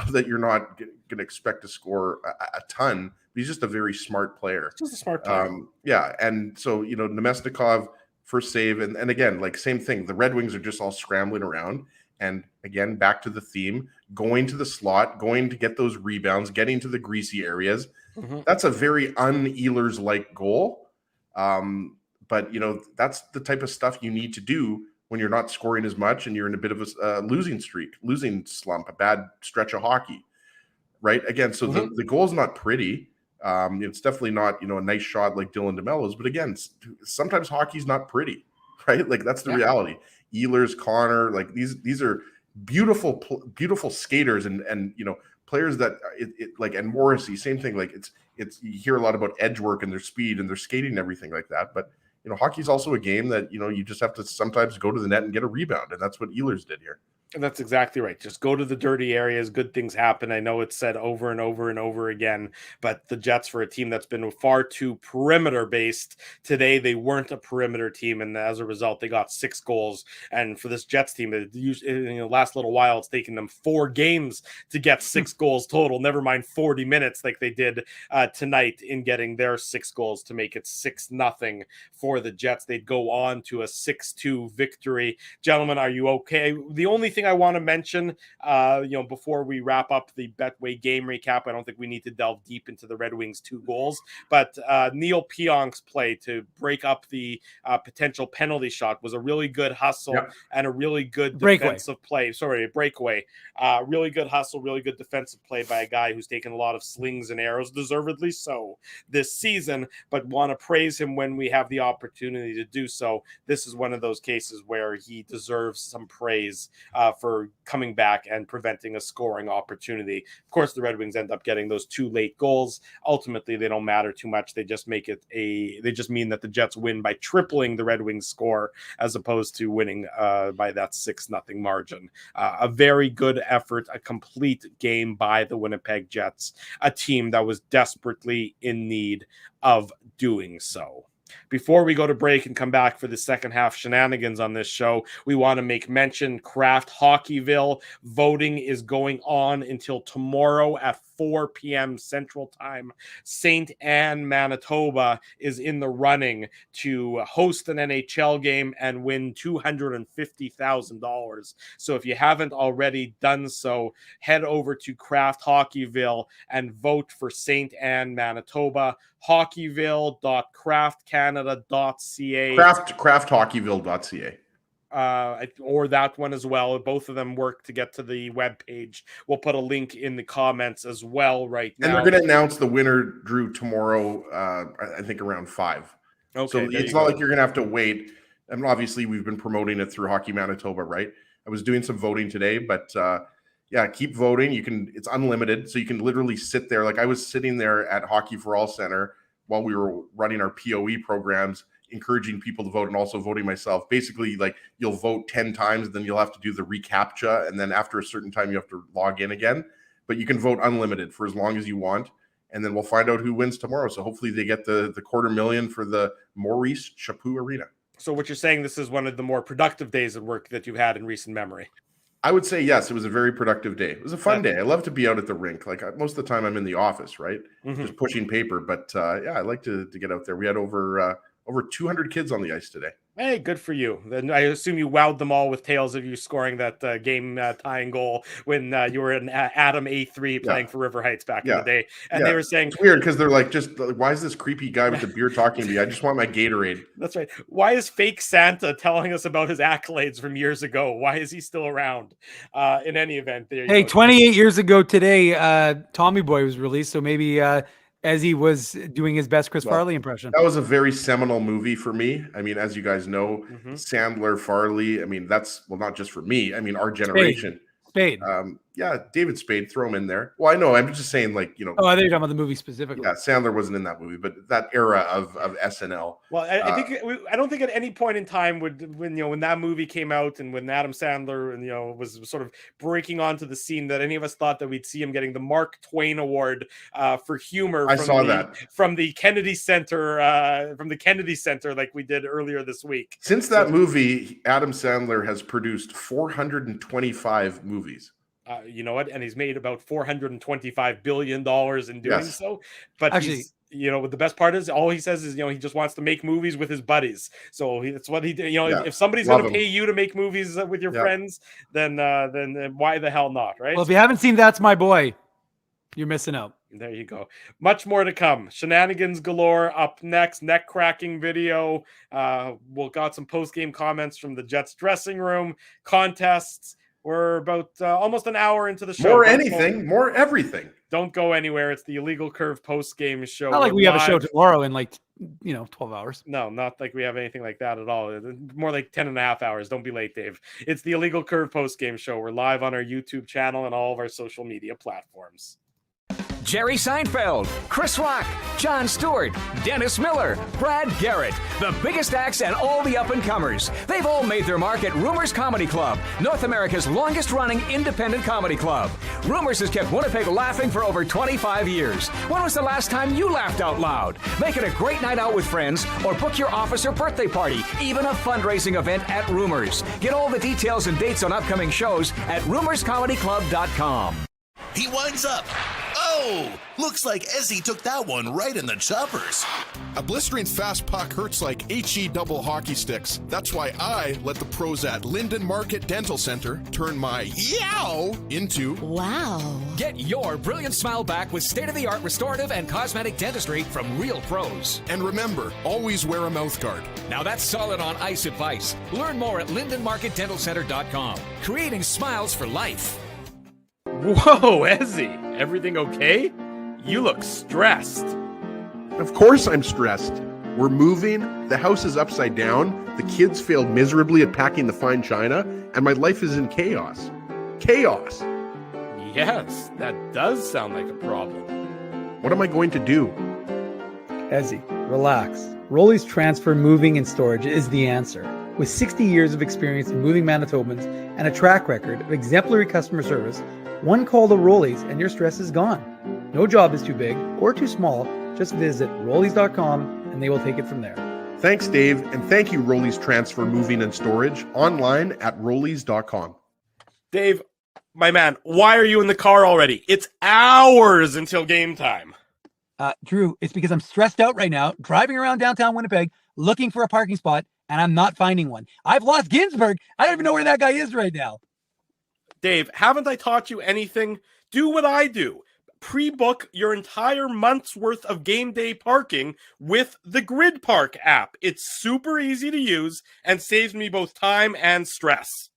that you're not going to expect to score a ton. But he's just a very smart player. Just a smart player. Yeah. And so, Nemesnikov first save. And again, like same thing. The Red Wings are just all scrambling around. And again, back to the theme, going to the slot, going to get those rebounds, getting to the greasy areas. Mm-hmm. That's a very un-Ehlers-like goal. But, that's the type of stuff you need to do when you're not scoring as much and you're in a bit of a losing slump, a bad stretch of hockey, right? Again, so the goal is not pretty. It's definitely not, a nice shot like Dylan Demello's, but again, sometimes hockey's not pretty, right? Like that's the reality. Ehlers, Connor, like these are beautiful skaters and players that like, and Morrissey, same thing. Like it's you hear a lot about edge work and their speed and their skating and everything like that, but hockey is also a game that, you just have to sometimes go to the net and get a rebound. And that's what Ehlers did here. And that's exactly right. Just go to the dirty areas. Good things happen. I know it's said over and over and over again, but the Jets, for a team that's been far too perimeter based today, they weren't a perimeter team. And as a result, they got 6 goals. And for this Jets team, in the last little while, it's taken them 4 games to get 6 goals total. Never mind 40 minutes like they did tonight in getting their 6 goals to make it 6-0 for the Jets. They'd go on to a 6-2 victory. Gentlemen, are you okay? The only thing I want to mention, before we wrap up the Betway game recap, I don't think we need to delve deep into the Red Wings 2 goals, but Neil Pionk's play to break up the potential penalty shot was a really good hustle and a really good defensive play. Sorry, a breakaway. Really good hustle, really good defensive play by a guy who's taken a lot of slings and arrows, deservedly so, this season, but want to praise him when we have the opportunity to do so. This is one of those cases where he deserves some praise for coming back and preventing a scoring opportunity. Of course, the Red Wings end up getting those 2 late goals. Ultimately, they don't matter too much. They just mean that the Jets win by tripling the Red Wings score as opposed to winning by that 6-0 margin. A very good effort, a complete game by the Winnipeg Jets, a team that was desperately in need of doing so. Before we go to break and come back for the second half shenanigans on this show, we want to make mention Kraft Hockeyville. Voting is going on until tomorrow at 4 p.m. Central Time. St. Anne, Manitoba is in the running to host an NHL game and win $250,000. So if you haven't already done so, head over to Kraft Hockeyville and vote for St. Anne, Manitoba. Hockeyville.craftcanada.ca. Crafthockeyville.ca. or that one as well. Both of them work to get to the web page. We'll put a link in the comments as well right now. And they're going to announce the winner, Drew, tomorrow, I think around 5. Okay, so it's not like you're going to have to wait. And obviously, we've been promoting it through Hockey Manitoba, right? I was doing some voting today, but yeah, keep voting. It's unlimited, so you can literally sit there. Like I was sitting there at Hockey for All Center while we were running our POE programs, encouraging people to vote and also voting myself. Basically, like you'll vote 10 times, then you'll have to do the reCAPTCHA, and then after a certain time, you have to log in again. But you can vote unlimited for as long as you want, and then we'll find out who wins tomorrow. So hopefully they get the $250,000 for the Maurice Chaput Arena. So what you're saying, this is one of the more productive days at work that you've had in recent memory. I would say yes. It was a very productive day. It was a fun day. I love to be out at the rink. Like most of the time, I'm in the office, right, just pushing paper. But yeah, I like to get out there. We had over 200 kids on the ice today. Hey, good for you. Then I assume you wowed them all with tales of you scoring that game tying goal when you were in Adam A3 playing for River Heights back in the day. And they were saying it's weird because they're like, just why is this creepy guy with the beer talking to me? I just want my Gatorade. That's right. Why is fake Santa telling us about his accolades from years ago? Why is he still around? In any event, there. Hey, 28 years ago today, Tommy Boy was released. So maybe as he was doing his best Chris Farley impression. That was a very seminal movie for me. I mean, as you guys know, Sandler, Farley, I mean, that's, well, not just for me. I mean, our generation. Spade. Yeah, David Spade, throw him in there. Well, I know, I'm just saying, like, you know. Oh, I think you're talking about the movie specifically. Yeah, Sandler wasn't in that movie, but that era of SNL. Well, I don't think at any point in time when that movie came out and when Adam Sandler was sort of breaking onto the scene that any of us thought that we'd see him getting the Mark Twain Award for humor. From the Kennedy Center, like we did earlier this week. Since that movie, Adam Sandler has produced 425 movies. You know what? And he's made about $425 billion in doing so. But actually, the best part is all he says is, he just wants to make movies with his buddies. So that's what he did. If somebody's going to pay you to make movies with your friends, then why the hell not? Right. Well, if you haven't seen That's My Boy, you're missing out. There you go. Much more to come. Shenanigans galore up next. Neck cracking video. We'll got some post game comments from the Jets dressing room, contests. We're about almost an hour into the show. More everything. Don't go anywhere. It's the Illegal Curve post-game show. Not like we have a show tomorrow in 12 hours. No, not like we have anything like that at all. More like 10 and a half hours. Don't be late, Dave. It's the Illegal Curve post-game show. We're live on our YouTube channel and all of our social media platforms. Jerry Seinfeld, Chris Rock, Jon Stewart, Dennis Miller, Brad Garrett, the biggest acts and all the up-and-comers. They've all made their mark at Rumors Comedy Club, North America's longest-running independent comedy club. Rumors has kept Winnipeg laughing for over 25 years. When was the last time you laughed out loud? Make it a great night out with friends or book your office or birthday party, even a fundraising event at Rumors. Get all the details and dates on upcoming shows at rumorscomedyclub.com. He winds up. Oh, looks like Ezzy took that one right in the choppers. A blistering fast puck hurts like HE double hockey sticks. That's why I let the pros at Linden Market Dental Center turn my yow into wow. Get your brilliant smile back with state-of-the-art restorative and cosmetic dentistry from real pros. And remember, always wear a mouth guard. Now that's solid on ice advice. Learn more at lindenmarketdentalcenter.com. Creating smiles for life. Whoa, Ezzy, everything okay? You look stressed. Of course I'm stressed. We're moving, the house is upside down, the kids failed miserably at packing the fine china, and my life is in chaos. Chaos! Yes, that does sound like a problem. What am I going to do? Ezzy, relax. Rolly's Transfer Moving and Storage is the answer. With 60 years of experience in moving Manitobans and a track record of exemplary customer service, one call to Rolly's and your stress is gone. No job is too big or too small. Just visit Rollies.com and they will take it from there. Thanks, Dave, and thank you, Rollies Transfer Moving and Storage, online at Rollies.com. Dave, my man, why are you in the car already? It's hours until game time. Drew, it's because I'm stressed out right now, driving around downtown Winnipeg, looking for a parking spot, and I'm not finding one. I've lost Ginsburg. I don't even know where that guy is right now. Dave, haven't I taught you anything? Do what I do. pre-book your entire month's worth of game day parking with the Grid Park app. It's super easy to use and saves me both time and stress.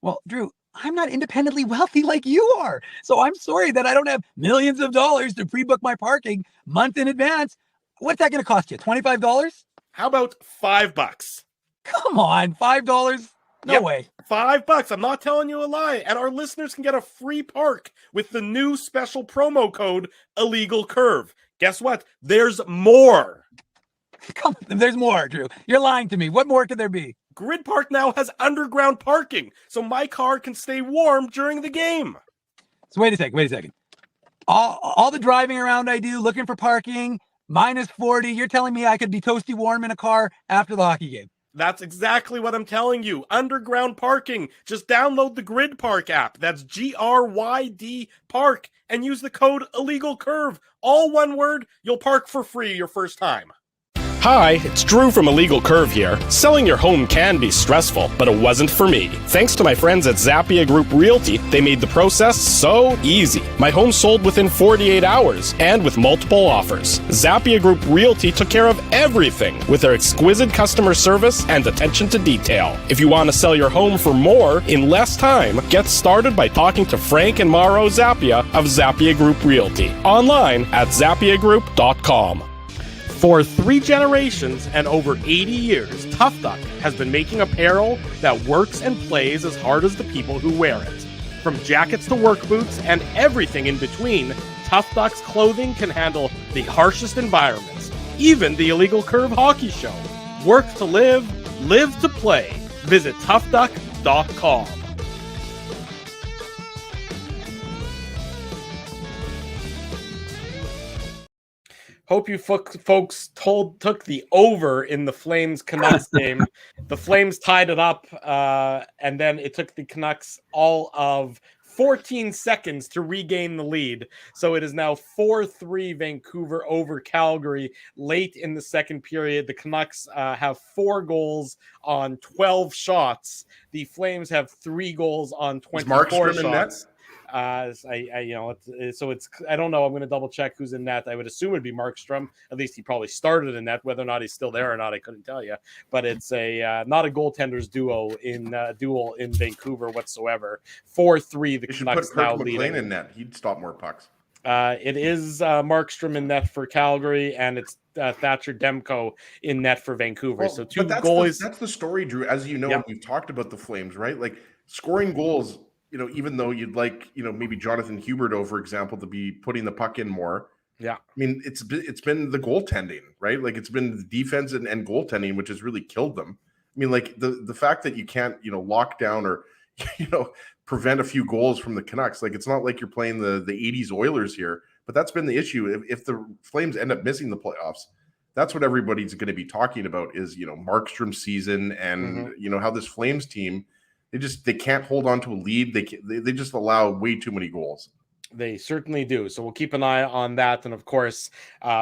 Well, Drew, I'm not independently wealthy like you are. So I'm sorry that I don't have millions of dollars to pre-book my parking month in advance. What's that going to cost you? $25? How about $5? Come on, $5? No way. $5. I'm not telling you a lie. And our listeners can get a free park with the new special promo code Illegal Curve. Guess what? There's more. Come on, there's more, Drew. You're lying to me. What more could there be? Grid Park now has underground parking, so my car can stay warm during the game. So wait a second. All the driving around I do, looking for parking, minus 40. You're telling me I could be toasty warm in a car after the hockey game? That's exactly what I'm telling you. Underground parking. Just download the Grid Park app. That's GRYD Park and use the code Illegal Curve. All one word. You'll park for free your first time. Hi, it's Drew from Illegal Curve here. Selling your home can be stressful, but it wasn't for me. Thanks to my friends at Zappia Group Realty, they made the process so easy. My home sold within 48 hours and with multiple offers. Zappia Group Realty took care of everything with their exquisite customer service and attention to detail. If you want to sell your home for more in less time, get started by talking to Frank and Mauro Zappia of Zappia Group Realty. Online at zappiagroup.com. For 3 generations and over 80 years, Tough Duck has been making apparel that works and plays as hard as the people who wear it. From jackets to work boots and everything in between, Tough Duck's clothing can handle the harshest environments, even the Illegal Curve Hockey Show. Work to live, live to play. Visit toughduck.com. Hope you folks took the over in the Flames Canucks game. The Flames tied it up, and then it took the Canucks all of 14 seconds to regain the lead. So it is now 4-3 Vancouver over Calgary late in the second period. The Canucks have 4 goals on 12 shots. The Flames have 3 goals on 24 shots. I don't know. I'm going to double check who's in net. I would assume it'd be Markstrom. At least he probably started in net. Whether or not he's still there or not, I couldn't tell you. But it's not a goaltenders duel in Vancouver whatsoever. 4-3. The Canucks now leading. McLean in net. He'd stop more pucks. It is Markstrom in net for Calgary, and it's Thatcher Demko in net for Vancouver. Well, so 2 goalies. That's the story, Drew. As you know, Yep. we've talked about the Flames, right? Like scoring goals. Even though you'd like, maybe Jonathan Huberdeau, for example, to be putting the puck in more. Yeah. I mean, it's been the goaltending, right? Like it's been the defense and goaltending, which has really killed them. I mean, like the fact that you can't, lock down or, prevent a few goals from the Canucks. Like it's not like you're playing the 80s Oilers here, but that's been the issue. If the Flames end up missing the playoffs, that's what everybody's going to be talking about is, Markstrom's season and, how this Flames team, they can't hold on to a lead. They just allow way too many goals. They certainly do. So we'll keep an eye on that. And of course,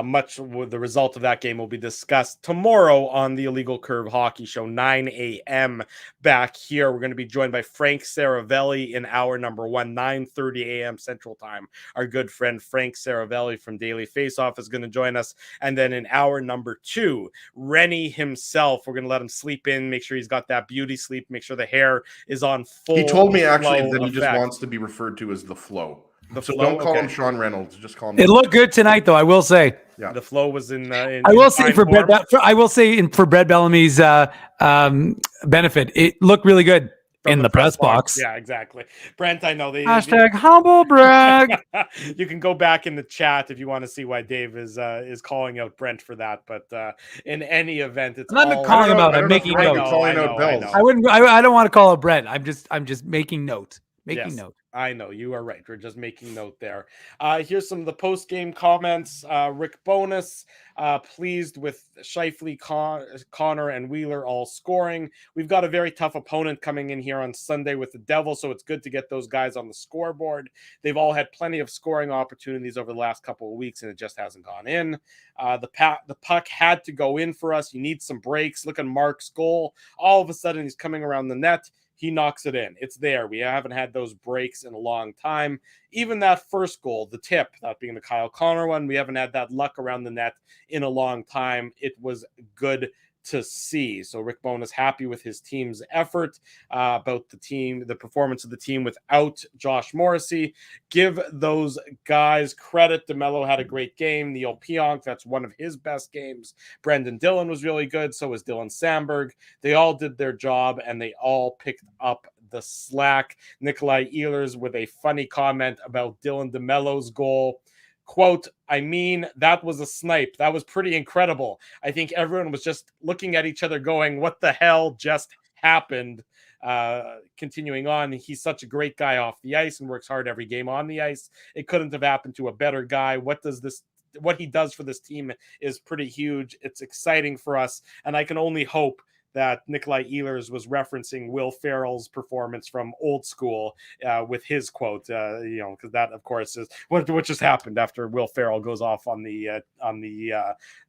much with the result of that game will be discussed tomorrow on the Illegal Curve Hockey Show, 9 a.m. back here. We're going to be joined by Frank Saravelli in hour number 1, 9:30 a.m. Central Time. Our good friend Frank Saravelli from Daily Faceoff is going to join us. And then in hour number 2, Rennie himself, we're going to let him sleep in, make sure he's got that beauty sleep, make sure the hair is on full. He told me actually that he effect. just wants to be referred to as the Flow. So Flow, don't call him Sean Reynolds. Just call him. It looked good tonight, though. I will say. Yeah, the Flow was in. I will say for Brett. For Brett Bellamy's benefit, it looked really good in the press box. Yeah, exactly. Brent, I know Hashtag humble brag. You can go back in the chat if you want to see why Dave is calling out Brent for that. But in any event, it's I'm not calling him out. I'm making note. I don't want to call it Brent. I'm just making note. Note. I know you are right. We're just making note there. Here's some of the post-game comments. Rick Bonus, pleased with Schiefele, Connor, and Wheeler all scoring. We've got a very tough opponent coming in here on Sunday with the Devils, so it's good to get those guys on the scoreboard. They've all had plenty of scoring opportunities over the last couple of weeks, and it just hasn't gone in. The puck had to go in for us. You need some breaks. Look at Mark's goal. All of a sudden, he's coming around the net. he knocks it in. It's there. We haven't had those breaks in a long time. Even that first goal, the tip, that being the Kyle Connor one, we haven't had that luck around the net in a long time. It was good to see. So Rick Bowness happy with his team's effort, about the performance of the team without Josh Morrissey. Give those guys credit. Demello had a great game. Neil Pionk, that's one of his best games. Brendan Dillon was really good. So was Dylan Sandberg. They all did their job and they all picked up the slack. Nikolai Ehlers with a funny comment about Dylan Demello's goal. Quote, I mean, that was a snipe. That was pretty incredible. I think everyone was just looking at each other going, what the hell just happened? Continuing on, he's such a great guy off the ice and works hard every game on the ice. It couldn't have happened to a better guy. What he does for this team is pretty huge. It's exciting for us. And I can only hope that Nikolai Ehlers was referencing Will Ferrell's performance from Old School with his quote, because that, of course, is what just happened after Will Ferrell goes off on the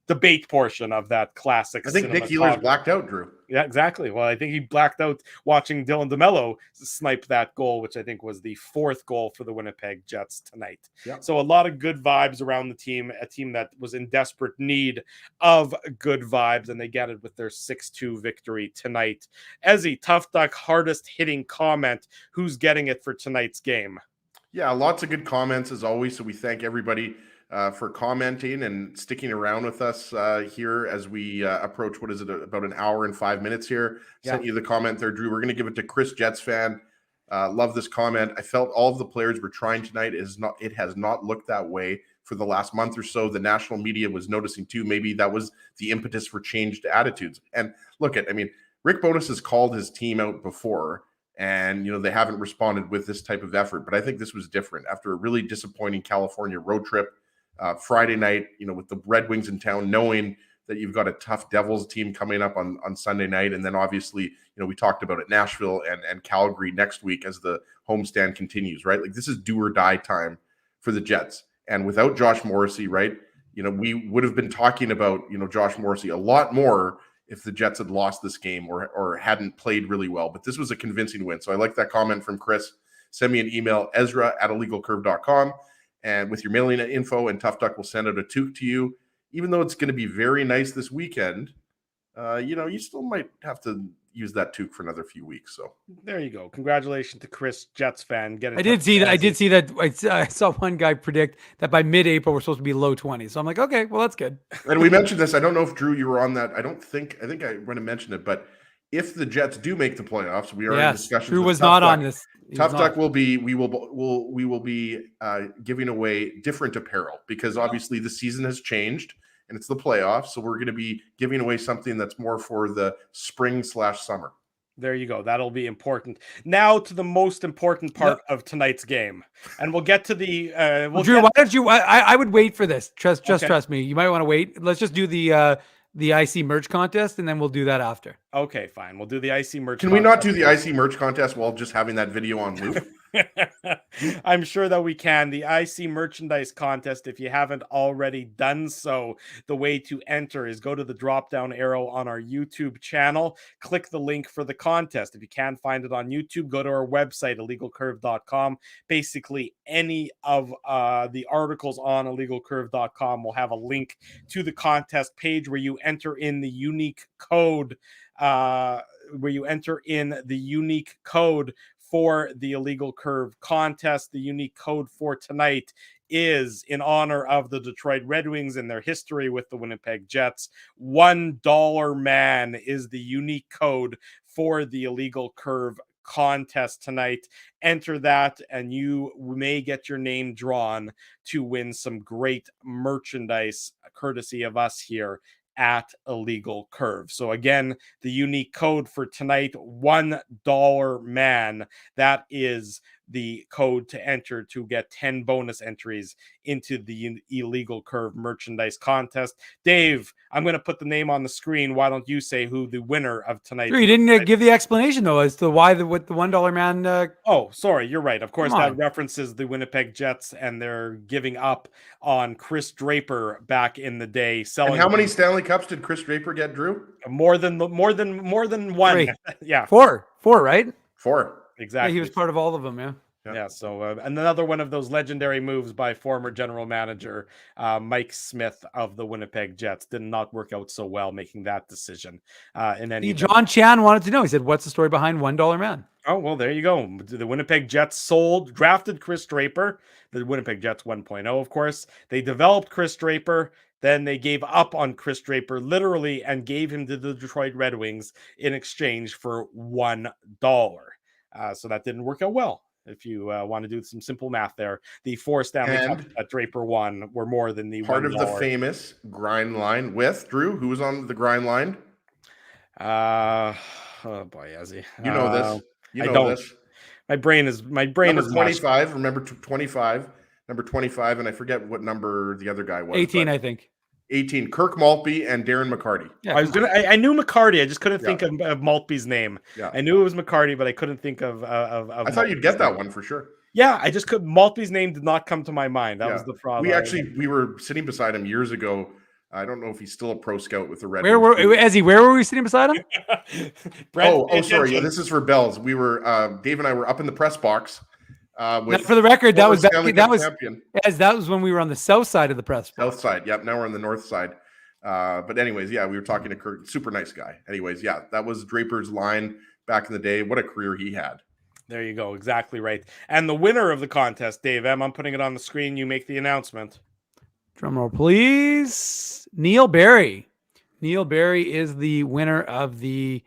debate portion of that classic. I think Nick Ehlers blacked out, Drew. Yeah, exactly. Well, I think he blacked out watching Dylan Demello snipe that goal, which I think was the fourth goal for the Winnipeg Jets tonight. Yep. So a lot of good vibes around the team, a team that was in desperate need of good vibes, and they get it with their 6-2 victory tonight. Ezzy, Tough Duck, hardest hitting comment. Who's getting it for tonight's game? Yeah, lots of good comments as always. So we thank everybody for commenting and sticking around with us here as we approach, what is it, about an hour and 5 minutes here. Yeah. Sent you the comment there, Drew. We're going to give it to Chris, Jets fan. Love this comment. I felt all of the players were trying tonight. It has not looked that way for the last month or so. The national media was noticing too. Maybe that was the impetus for changed attitudes. And look at, Rick Bowness has called his team out before, and they haven't responded with this type of effort. But I think this was different after a really disappointing California road trip. Friday night, with the Red Wings in town, knowing that you've got a tough Devils team coming up on Sunday night. And then obviously, we talked about it, Nashville and Calgary next week as the homestand continues, right? Like, this is do or die time for the Jets. And without Josh Morrissey, right, we would have been talking about, Josh Morrissey a lot more if the Jets had lost this game or hadn't played really well. But this was a convincing win. So I like that comment from Chris. Send me an email, ezra@illegalcurve.com. And with your mailing info, and Tough Duck will send out a toque to you. Even though it's going to be very nice this weekend, you still might have to use that toque for another few weeks. So there you go. Congratulations to Chris, Jets fan. I did see that. I saw one guy predict that by mid-April we're supposed to be low 20s. So I'm like, okay, well, that's good. And we mentioned this. I don't know if Drew, you were on that. I think I want to mention it, but if the Jets do make the playoffs, we are in discussions. Drew was not on this. Tough Duck will be. We will be giving away different apparel because obviously the season has changed and it's the playoffs. So we're going to be giving away something that's more for the spring/summer. There you go. That'll be important. Now to the most important part of tonight's game, and we'll get to the. Drew, why don't you? I would wait for this. Trust me. You might want to wait. Let's just do the IC merch contest, and then we'll do that after. Okay, fine. We'll do the IC merch. Can we not do the IC merch contest while just having that video on loop? I'm sure that we can. The IC merchandise contest, if you haven't already done so, the way to enter is go to the drop down arrow on our YouTube channel, click the link for the contest. If you can't find it on YouTube, go to our website, illegalcurve.com. Basically, any of the articles on illegalcurve.com will have a link to the contest page where you enter in the unique code for the Illegal Curve contest. The unique code for tonight is in honor of the Detroit Red Wings and their history with the Winnipeg Jets. $1 man is the unique code for the Illegal Curve contest tonight. Enter that and you may get your name drawn to win some great merchandise courtesy of us here at Illegal Curve. So again, the unique code for tonight, $1 man. That is the code to enter to get 10 bonus entries into the Illegal Curve merchandise contest. Dave, I'm going to put the name on the screen. Why don't you say who the winner of tonight? Sure, you didn't give the explanation though as to why the $1 man. Oh, sorry, you're right. Of course, that references the Winnipeg Jets and they're giving up on Chris Draper back in the day. And how many Stanley Cups did Chris Draper get, Drew? More than one. Yeah, 4, right? 4. Exactly. Yeah, he was part of all of them. Yeah. Yeah. So another one of those legendary moves by former general manager Mike Smith of the Winnipeg Jets did not work out so well making that decision. And then John Chan wanted to know. He said, "What's the story behind $1 Man?" Oh, well, there you go. The Winnipeg Jets drafted Chris Draper, the Winnipeg Jets 1.0, of course. They developed Chris Draper. Then they gave up on Chris Draper literally and gave him to the Detroit Red Wings in exchange for $1. So that didn't work out well. If you want to do some simple math there, the 4 Stanley Cups that Draper won were more than the part $1. Of the famous grind line with Drew. Who was on the grind line? Oh boy, Yazzie. You know this. You know I don't. this. My brain is number 25. Remember 25. Number 25, and I forget what number the other guy was. 18, I think. 18. Kirk Maltby and Darren McCarty. Yeah, I knew McCarty. I just couldn't think of Maltby's name. Yeah. I knew it was McCarty, but I couldn't think of I thought you'd get that one for sure. Yeah, I just couldn't. Maltby's name did not come to my mind. That was the problem. We were sitting beside him years ago. I don't know if he's still a pro scout with the Red Where Wings. where were we sitting beside him? Sorry. Yeah, this is for Bells. We were Dave and I were up in the press box. For the record, that was champion. That was when we were on the south side of the press box. South side. Yep. Now we're on the north side. But anyways, yeah, we were talking to Kurt. Super nice guy. Anyways, yeah, that was Draper's line back in the day. What a career he had. There you go. Exactly right. And the winner of the contest, Dave M. I'm putting it on the screen. You make the announcement. Drum roll, please. Neil Barry. Neil Barry is the winner of the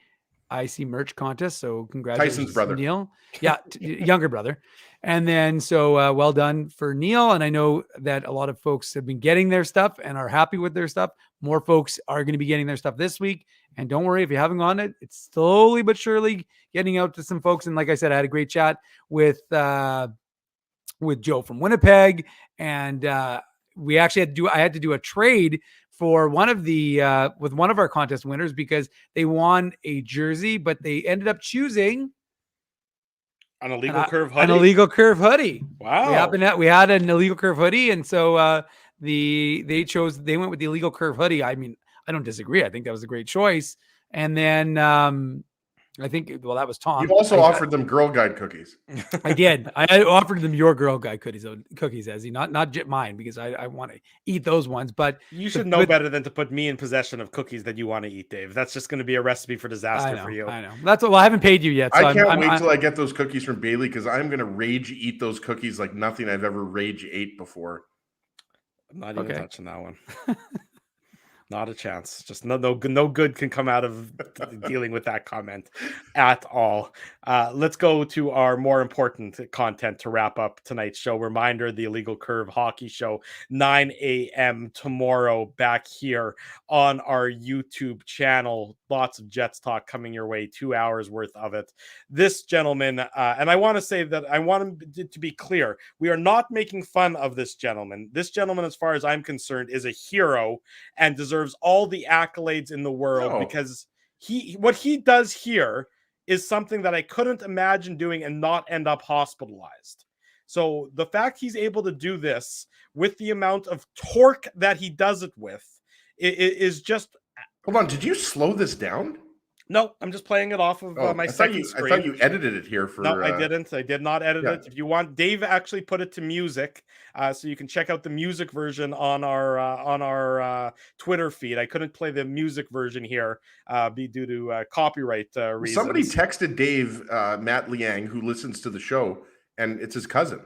IC merch contest. So congratulations, Tyson's brother. Neil. Yeah, younger brother. And then so well done for Neil. And I know that a lot of folks have been getting their stuff and are happy with their stuff. More folks are going to be getting their stuff this week. And don't worry if you haven't gotten it. It's slowly but surely getting out to some folks. And like I said, I had a great chat with Joe from Winnipeg. And we actually I had to do a trade for one of the with one of our contest winners because they won a jersey, but they ended up choosing an illegal curve hoodie. An illegal curve hoodie. Wow. We had an illegal curve hoodie, and so they went with the illegal curve hoodie. I mean, I don't disagree. I think that was a great choice. And then I think, that was Tom. You also offered them Girl Guide cookies. I did. I offered them your Girl Guide cookies, Ezzy, not mine, because I want to eat those ones. But you should know better than to put me in possession of cookies that you want to eat, Dave. That's just going to be a recipe for disaster for you. I know. I haven't paid you yet. So I can't wait till I get those cookies from Bailey, because I'm going to rage eat those cookies like nothing I've ever rage ate before. I'm not even touching that one. Not a chance. Just no good can come out of dealing with that comment at all. Let's go to our more important content to wrap up tonight's show. Reminder, the Illegal Curve Hockey Show, 9 a.m. tomorrow, back here on our YouTube channel. Lots of Jets talk coming your way, 2 hours worth of it. This gentleman, and I want to say that I want him to be clear, we are not making fun of this gentleman. This gentleman, as far as I'm concerned, is a hero and deserves all the accolades in the world because what he does here is something that I couldn't imagine doing and not end up hospitalized. So the fact he's able to do this with the amount of torque that he does it with is just... Hold on, did you slow this down? No, I'm just playing it off of my second screen. I thought you edited it here for... No, I didn't. I did not edit it. If you want, Dave actually put it to music, so you can check out the music version on our Twitter feed. I couldn't play the music version here due to copyright reasons. Somebody texted Dave, Matt Liang, who listens to the show, and it's his cousin.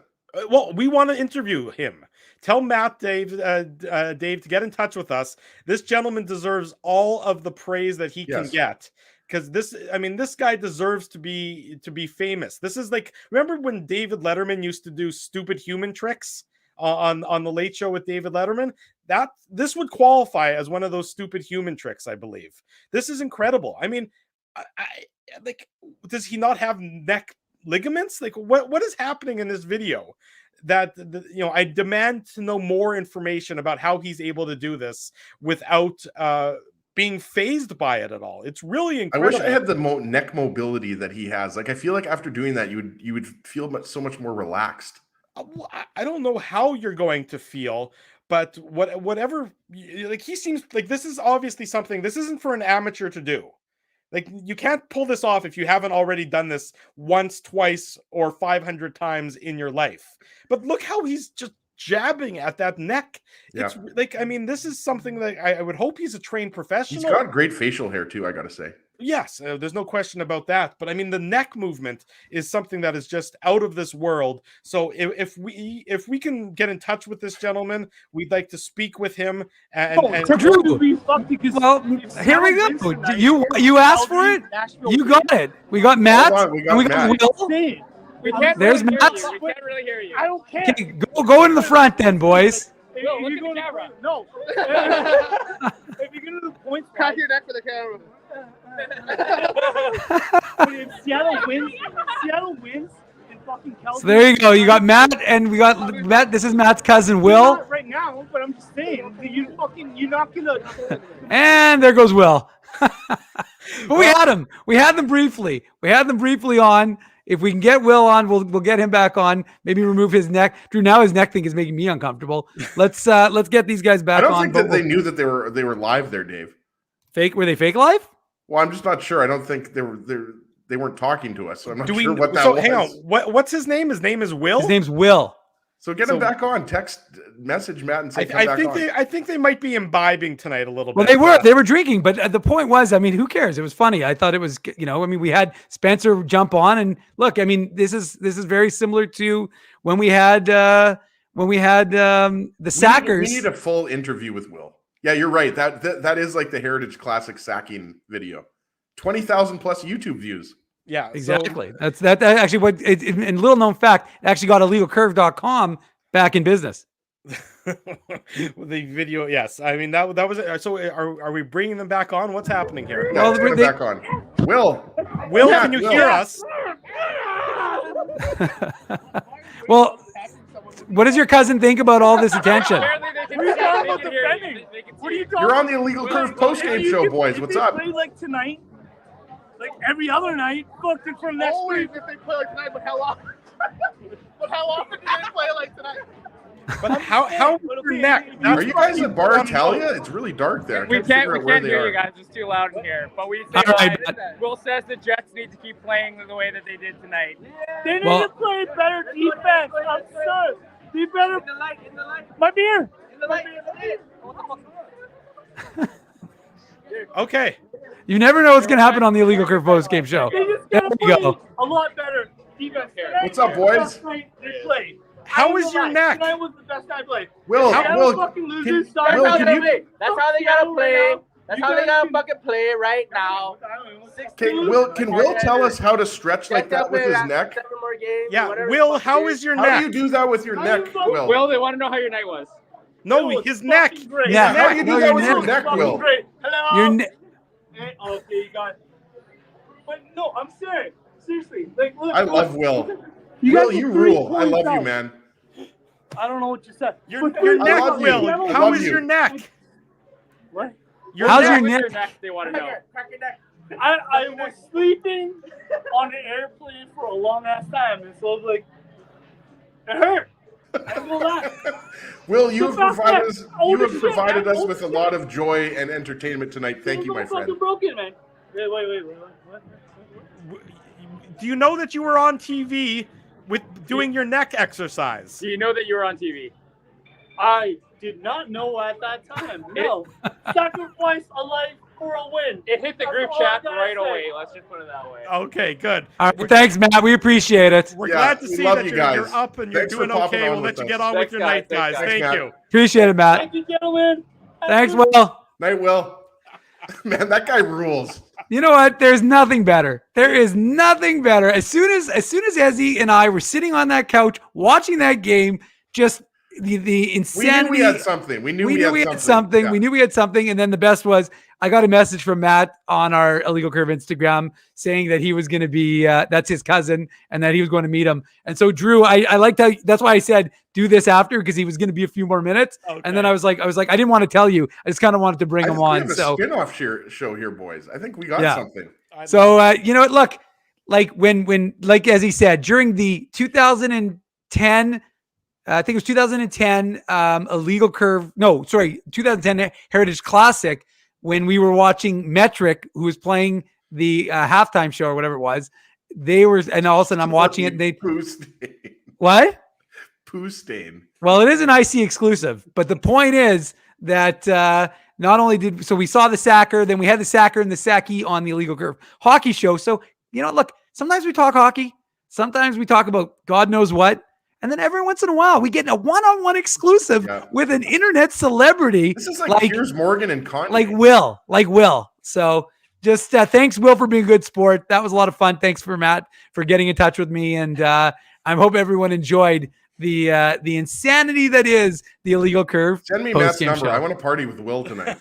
Well, we want to interview him. Tell Matt, Dave, to get in touch with us. This gentleman deserves all of the praise that he can get. Because this guy deserves to be famous. This is like, remember when David Letterman used to do stupid human tricks on the Late Show with David Letterman? This would qualify as one of those stupid human tricks, I believe. This is incredible. I mean, does he not have neck ligaments? Like, what is happening in this video? That I demand to know more information about how he's able to do this without being phased by it at all. It's really incredible. I wish I had the neck mobility that he has. Like, I feel like after doing that, you would feel so much more relaxed. I don't know how you're going to feel, but whatever, like, he seems like this is obviously something. This isn't for an amateur to do. Like, you can't pull this off if you haven't already done this once, twice, or 500 times in your life. But look how he's just jabbing at that neck. It's like, I mean, this is something that I would hope he's a trained professional. He's got great facial hair too, I gotta say. Yes, there's no question about that. But I mean, the neck movement is something that is just out of this world. So if we can get in touch with this gentleman, we'd like to speak with him. Drew, well, here we go. You asked for it. You got it. We got Matt. We got Will. There's Matt. We can't really hear you. I don't care. Okay, go into the front then, boys. Will, look at the camera. No. If you go to the points, Crack your neck for the camera. If Seattle wins, and fucking Kelsey. So there you go. You got Matt, and we got Matt. This is Matt's cousin, Will. Not right now, but I'm just saying, you're not gonna. And there goes Will. But we had him. We had them briefly. On. If we can get Will on, we'll get him back on. Maybe remove his neck. Drew, now his neck thing is making me uncomfortable. Let's get these guys back on. I don't think that they knew that they were live there, Dave. Fake? Were they fake live? Well, I'm just not sure. I don't think they weren't talking to us. So I'm not sure what that so was. Hang on. What's his name? His name is Will? His name's Will. So get him back on. Message Matt and say I think they might be imbibing tonight a little bit. Well, they were drinking, but the point was, I mean, who cares? It was funny. I thought it was, I mean, we had Spencer jump on, and look, I mean, this is very similar to when we had the Sackers. We need a full interview with Will. Yeah, you're right. That is like the Heritage Classic sacking video. 20,000 plus YouTube views. Yeah, exactly. So, that's actually what. In little known fact, it actually got illegalcurve.com back in business. The video, yes. I mean that was it. So are we bringing them back on? What's happening here? No, let's back on. Will, can you hear us? Well, what does your cousin think about all this attention? You're on the Illegal Curve postgame show, boys. What's up? Play like tonight, like every other night. Booked it from next week. If they play like tonight, but how often? How often do they play like tonight? But how your neck? Are you guys at Bar Italia? It's really dark there. We can't hear you guys. It's too loud in here. But we say Will says the Jets need to keep playing the way that they did tonight. They need to play better defense. I'm sorry. Be better. In the light. My beer. In the light. Okay. You never know what's going to happen on the Illegal Curve post game show. There you go. A lot better defense here. What's up, boys? They played. How is your neck? Tonight was the best I played. Will, That's how they gotta play. That's how they gotta fucking play right now. Can Will tell us how to stretch like that with his neck? Yeah, Will, how is your neck? How do you do that with your neck, Will? Will, they want to know how your night was. No, his neck. Yeah, how do you do that with your neck, Will? Hello. Your neck. Okay, you got it. But no, I'm serious. Seriously. Like, look, I love Will. Will, you rule. I love you, man. I don't know what you said. Your neck, Will. How is your neck? What? How's your neck? They want to know. I was sleeping on an airplane for a long ass time, and so like it hurt. Will, you have provided us with a lot of joy and entertainment tonight. Thank you, my friend. Fucking broken, man. Wait. What? Do you know that you were on TV with doing your neck exercise? Do you know that you were on TV? I did not know at that time. No. Sacrifice a life for a win. It hit the group chat right away. Let's just put it that way. Okay, good. All right, thanks, Matt. We appreciate it. We're glad to see that you're up and you're doing okay. We'll let you get on with your night, guys. Thank you. Appreciate it, Matt. Thank you, gentlemen. Thanks, Will. Night, Will. Man, that guy rules. You know what? There's nothing better. There is nothing better. As soon as Ezzy and I were sitting on that couch watching that game, just the insanity. We knew we had something. We knew we had something. Yeah. We knew we had something. And then the best was I got a message from Matt on our Illegal Curve Instagram saying that he was going to be, that's his cousin, and that he was going to meet him. And so Drew, I liked how, that's why I said do this after, because he was going to be a few more minutes. Okay. And then I was like, I didn't want to tell you. I just kind of wanted to bring him on. We have a spin-off show here, boys. I think we got something. So, you know what, look, like when, like, as he said, during the 2010, I think it was 2010 2010 Heritage Classic, when we were watching Metric, who was playing the halftime show or whatever it was. They were, and all of a sudden I'm watching it. And they Poo stain. What? Poo stain. Well, it is an IC exclusive, but the point is that not only so we saw the Sacker, then we had the Sacker and the Sacky on the Illegal Curve hockey show. So, look, sometimes we talk hockey, sometimes we talk about God knows what. And then every once in a while, we get a one-on-one exclusive with an internet celebrity. This is like Piers Morgan and Kanye. Like Will. So just thanks, Will, for being a good sport. That was a lot of fun. Thanks for Matt for getting in touch with me. And I hope everyone enjoyed the insanity that is the Illegal Curve. Send me Matt's number. I want to party with Will tonight.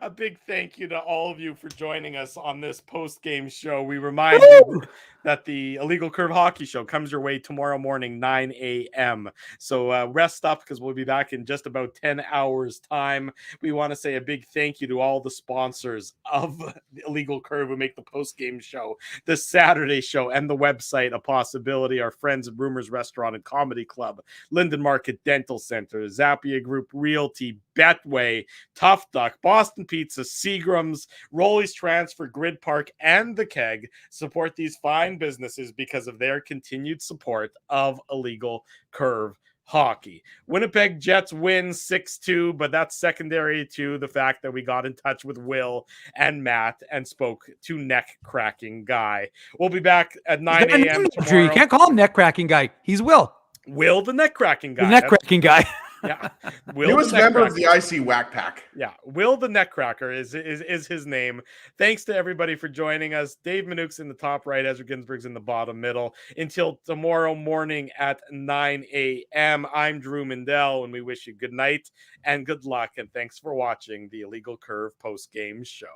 A big thank you to all of you for joining us on this post-game show. We remind you that the Illegal Curve Hockey Show comes your way tomorrow morning, 9 a.m. So rest up because we'll be back in just about 10 hours' time. We want to say a big thank you to all the sponsors of the Illegal Curve who make the post-game show, the Saturday show, and the website a possibility. Our friends at Rumors Restaurant and Comedy Club, Linden Market Dental Center, Zappia Group Realty, Betway, Tough Duck, Boston Pizza, Seagram's, Rolly's Transfer, Grid Park, and The Keg support these fine businesses because of their continued support of Illegal Curve hockey. Winnipeg Jets win 6-2, but that's secondary to the fact that we got in touch with Will and Matt and spoke to Neck Cracking Guy. We'll be back at 9 a.m. tomorrow. You can't call him Neck Cracking Guy. He's Will. Will the Neck Cracking Guy. The Neck Cracking Guy. Yeah. Newest member of the IC Whack Pack. Yeah. Will the Neckcracker is his name. Thanks to everybody for joining us. Dave Manouk's in the top right. Ezra Ginsburg's in the bottom middle. Until tomorrow morning at 9 a.m. I'm Drew Mindell, and we wish you good night and good luck. And thanks for watching the Illegal Curve post-game show.